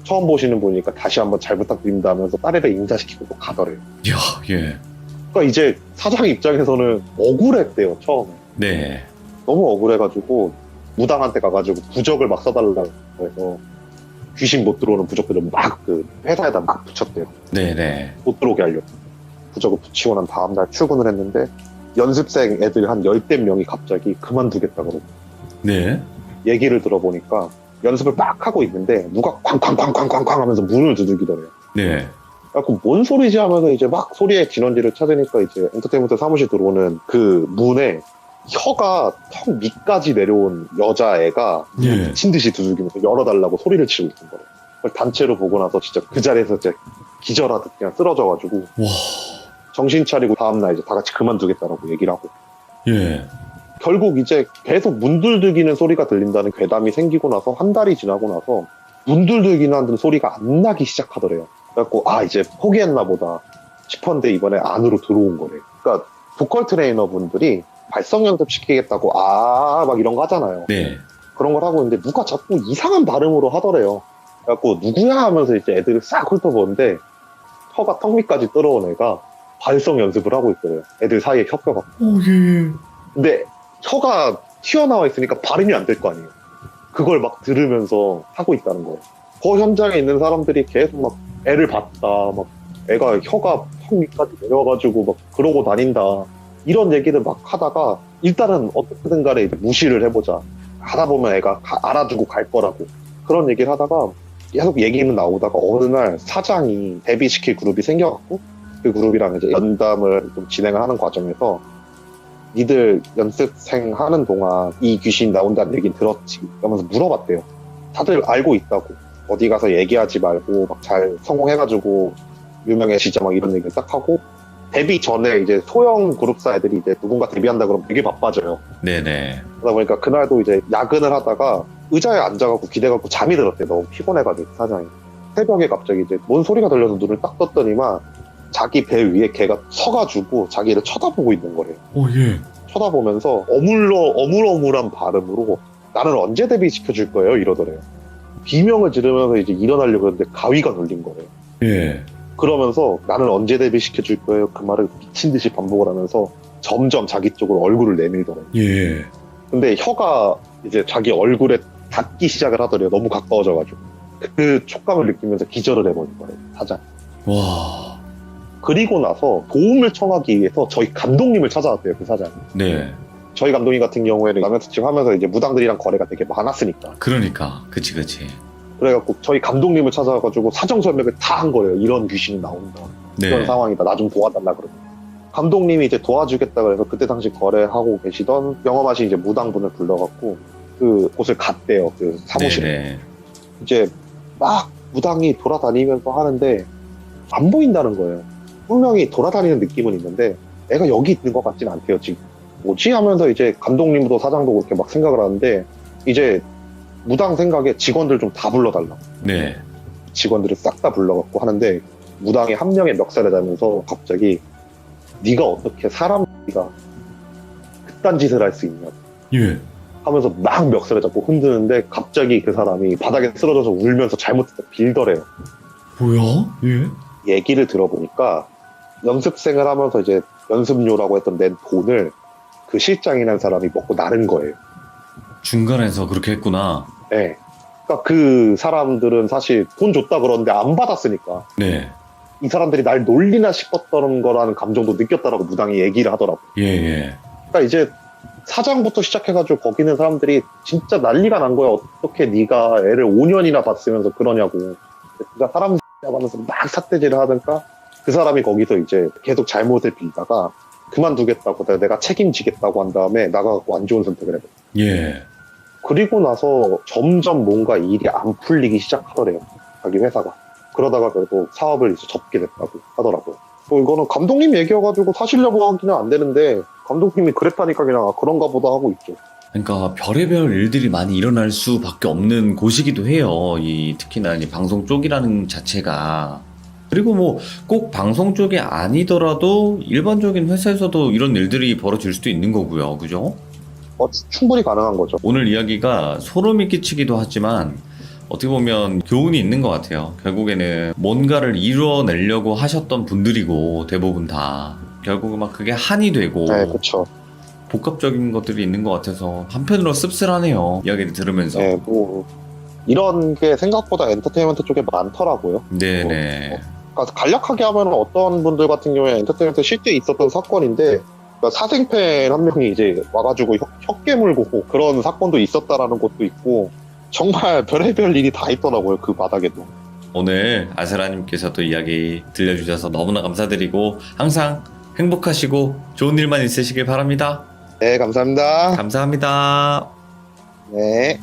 처음 보시는 분이니까 다시 한번 잘 부탁드립니다 하면서 딸애를 인사시키고 또 가더래요. 이야, 예. 그러니까 이제 사장 입장에서는 억울했대요 처음에. 네. 너무 억울해가지고 무당한테 가가지고 부적을 막 써달라고 해서 귀신 못 들어오는 부적들을 막 그 회사에다 막 붙였대요. 네네. 못 들어오게 하려고. 부적을 붙이고 난 다음날 출근을 했는데 연습생 애들 한 10대 명이 갑자기 그만두겠다 그러고 네. 얘기를 들어보니까 연습을 막 하고 있는데 누가 쾅쾅쾅쾅쾅쾅 하면서 문을 두들기더래요. 네. 그래갖고 뭔 소리지 하면서 이제 막 소리의 진원지를 찾으니까 이제 엔터테인먼트 사무실 들어오는 그 문에 혀가 턱 밑까지 내려온 여자애가 예. 미친 듯이 두들기면서 열어달라고 소리를 치고 있는 거예요. 그걸 단체로 보고 나서 진짜 그 자리에서 이제 기절하듯 그냥 쓰러져가지고 와. 정신 차리고 다음날 이제 다 같이 그만두겠다라고 얘기를 하고 예. 결국 이제 계속 문 두들기는 소리가 들린다는 괴담이 생기고 나서 한 달이 지나고 나서 문 두들기는 소리가 안 나기 시작하더래요. 그래갖고 아 이제 포기했나 보다 싶었는데 이번에 안으로 들어온 거래. 그러니까 보컬 트레이너 분들이 발성 연습시키겠다고 막 이런 거 하잖아요. 네. 그런 걸 하고 있는데 누가 자꾸 이상한 발음으로 하더래요. 그래갖고 누구야 하면서 이제 애들을 싹 훑어보는데 혀가 턱 밑까지 들어온 애가 발성 연습을 하고 있더래요. 애들 사이에 혀뼈가. 오, 예. 근데 혀가 튀어나와 있으니까 발음이 안 될 거 아니에요. 그걸 막 들으면서 하고 있다는 거예요. 그 현장에 있는 사람들이 계속 막 애를 봤다, 막 애가 혀가 턱 밑까지 내려와가지고 막 그러고 다닌다. 이런 얘기를 막 하다가 일단은 어떻게든 간에 이제 무시를 해보자. 하다 보면 애가 알아주고 갈 거라고. 그런 얘기를 하다가 계속 얘기는 나오다가 어느 날 사장이 데뷔시킬 그룹이 생겨갖고 그 그룹이랑 이제 연담을 좀 진행을 하는 과정에서 니들 연습생 하는 동안 이 귀신 나온다는 얘기는 들었지? 이러면서 물어봤대요. 다들 알고 있다고. 어디 가서 얘기하지 말고 막 잘 성공해가지고 유명해지자 막 이런 얘기를 딱 하고 데뷔 전에 이제 소형 그룹사 애들이 이제 누군가 데뷔한다 그러면 되게 바빠져요. 네네. 그러다 보니까 그날도 이제 야근을 하다가 의자에 앉아갖고 기대갖고 잠이 들었대. 너무 피곤해가지고 사장이. 새벽에 갑자기 이제 뭔 소리가 들려서 눈을 딱 떴더니만 자기 배 위에 걔가 서가지고 자기를 쳐다보고 있는 거래요. 오, 예. 쳐다보면서 어물어물한 발음으로 나는 언제 데뷔시켜줄 거예요? 이러더래요. 비명을 지르면서 이제 일어나려고 했는데 가위가 눌린 거래요. 예. 그러면서 나는 언제 데뷔시켜줄 거예요? 그 말을 미친 듯이 반복을 하면서 점점 자기 쪽으로 얼굴을 내밀더래요. 예. 근데 혀가 이제 자기 얼굴에 닿기 시작을 하더래요. 너무 가까워져가지고. 그 촉감을 느끼면서 기절을 해버린 거예요. 사장. 와. 그리고 나서 도움을 청하기 위해서 저희 감독님을 찾아왔대요. 그 사장이. 네. 저희 감독님 같은 경우에는 라면 특집 하면서 이제 무당들이랑 거래가 되게 많았으니까. 그러니까. 그치. 그래갖고 저희 감독님을 찾아가지고 사정 설명을 다 한 거예요. 이런 귀신이 나온다. 이런 네. 상황이다. 나 좀 도와달라 그러고. 감독님이 이제 도와주겠다 그래서 그때 당시 거래하고 계시던 영업하신 이제 무당분을 불러갖고 그 곳을 갔대요. 그 사무실에. 네네. 이제 막 무당이 돌아다니면서 하는데 안 보인다는 거예요. 분명히 돌아다니는 느낌은 있는데 애가 여기 있는 것 같진 않대요. 지금 뭐지 하면서 이제 감독님도 사장도 그렇게 막 생각을 하는데 이제 무당 생각에 직원들 좀 다 불러달라. 네. 직원들을 싹 다 불러갖고 하는데 무당이 한 명의 멱살을 잡으면서 갑자기 네가 어떻게 사람이가 그딴 짓을 할 수 있냐 예. 하면서 막 멱살을 잡고 흔드는데 갑자기 그 사람이 바닥에 쓰러져서 울면서 잘못했다 빌더래요. 뭐야? 예. 얘기를 들어보니까 연습생을 하면서 이제 연습료라고 했던 낸 돈을 그 실장이라는 사람이 먹고 나른 거예요. 중간에서 그렇게 했구나. 네. 그러니까 그 사람들은 사실 돈 줬다 그러는데 안 받았으니까 네. 이 사람들이 날 놀리나 싶었던 거라는 감정도 느꼈다라고 무당이 얘기를 하더라고. 예. 그러니까 이제 사장부터 시작해가지고 거기 있는 사람들이 진짜 난리가 난 거야. 어떻게 네가 애를 5년이나 봤으면서 그러냐고. 그러니까 사람 하면서 막 삿대질을 하니까 그 사람이 거기서 이제 계속 잘못을 빌다가 그만두겠다고 내가 책임지겠다고 한 다음에 나가갖고 안 좋은 선택을 해버려. 예. 그리고 나서 점점 뭔가 일이 안 풀리기 시작하더래요. 자기 회사가. 그러다가 결국 사업을 이제 접게 됐다고 하더라고요. 이거는 감독님 얘기여가지고 사실려고 하기는 안 되는데 감독님이 그랬다니까 그냥 그런가 보다 하고 있죠. 그러니까 별의별 일들이 많이 일어날 수밖에 없는 곳이기도 해요. 특히나 이 방송 쪽이라는 자체가. 그리고 뭐 꼭 방송 쪽이 아니더라도 일반적인 회사에서도 이런 일들이 벌어질 수도 있는 거고요. 그죠? 충분히 가능한 거죠. 오늘 이야기가 소름이 끼치기도 하지만 어떻게 보면 교훈이 있는 것 같아요. 결국에는 뭔가를 이루어내려고 하셨던 분들이고 대부분 다 결국은 막 그게 한이 되고 네, 그렇죠. 복합적인 것들이 있는 것 같아서 한편으로 씁쓸하네요. 이야기를 들으면서. 네, 뭐 이런 게 생각보다 엔터테인먼트 쪽에 많더라고요. 네네. 그러니까 간략하게 하면 어떤 분들 같은 경우에 엔터테인먼트 실제 있었던 사건인데 그러니까 사생팬 한 명이 이제 와가지고 혀 깨물고 그런 사건도 있었다라는 것도 있고 정말 별의별 일이 다 있더라고요 그 바닥에도. 오늘 아세라님께서도 이야기 들려주셔서 너무나 감사드리고 항상 행복하시고 좋은 일만 있으시길 바랍니다. 네 감사합니다. 감사합니다. 네.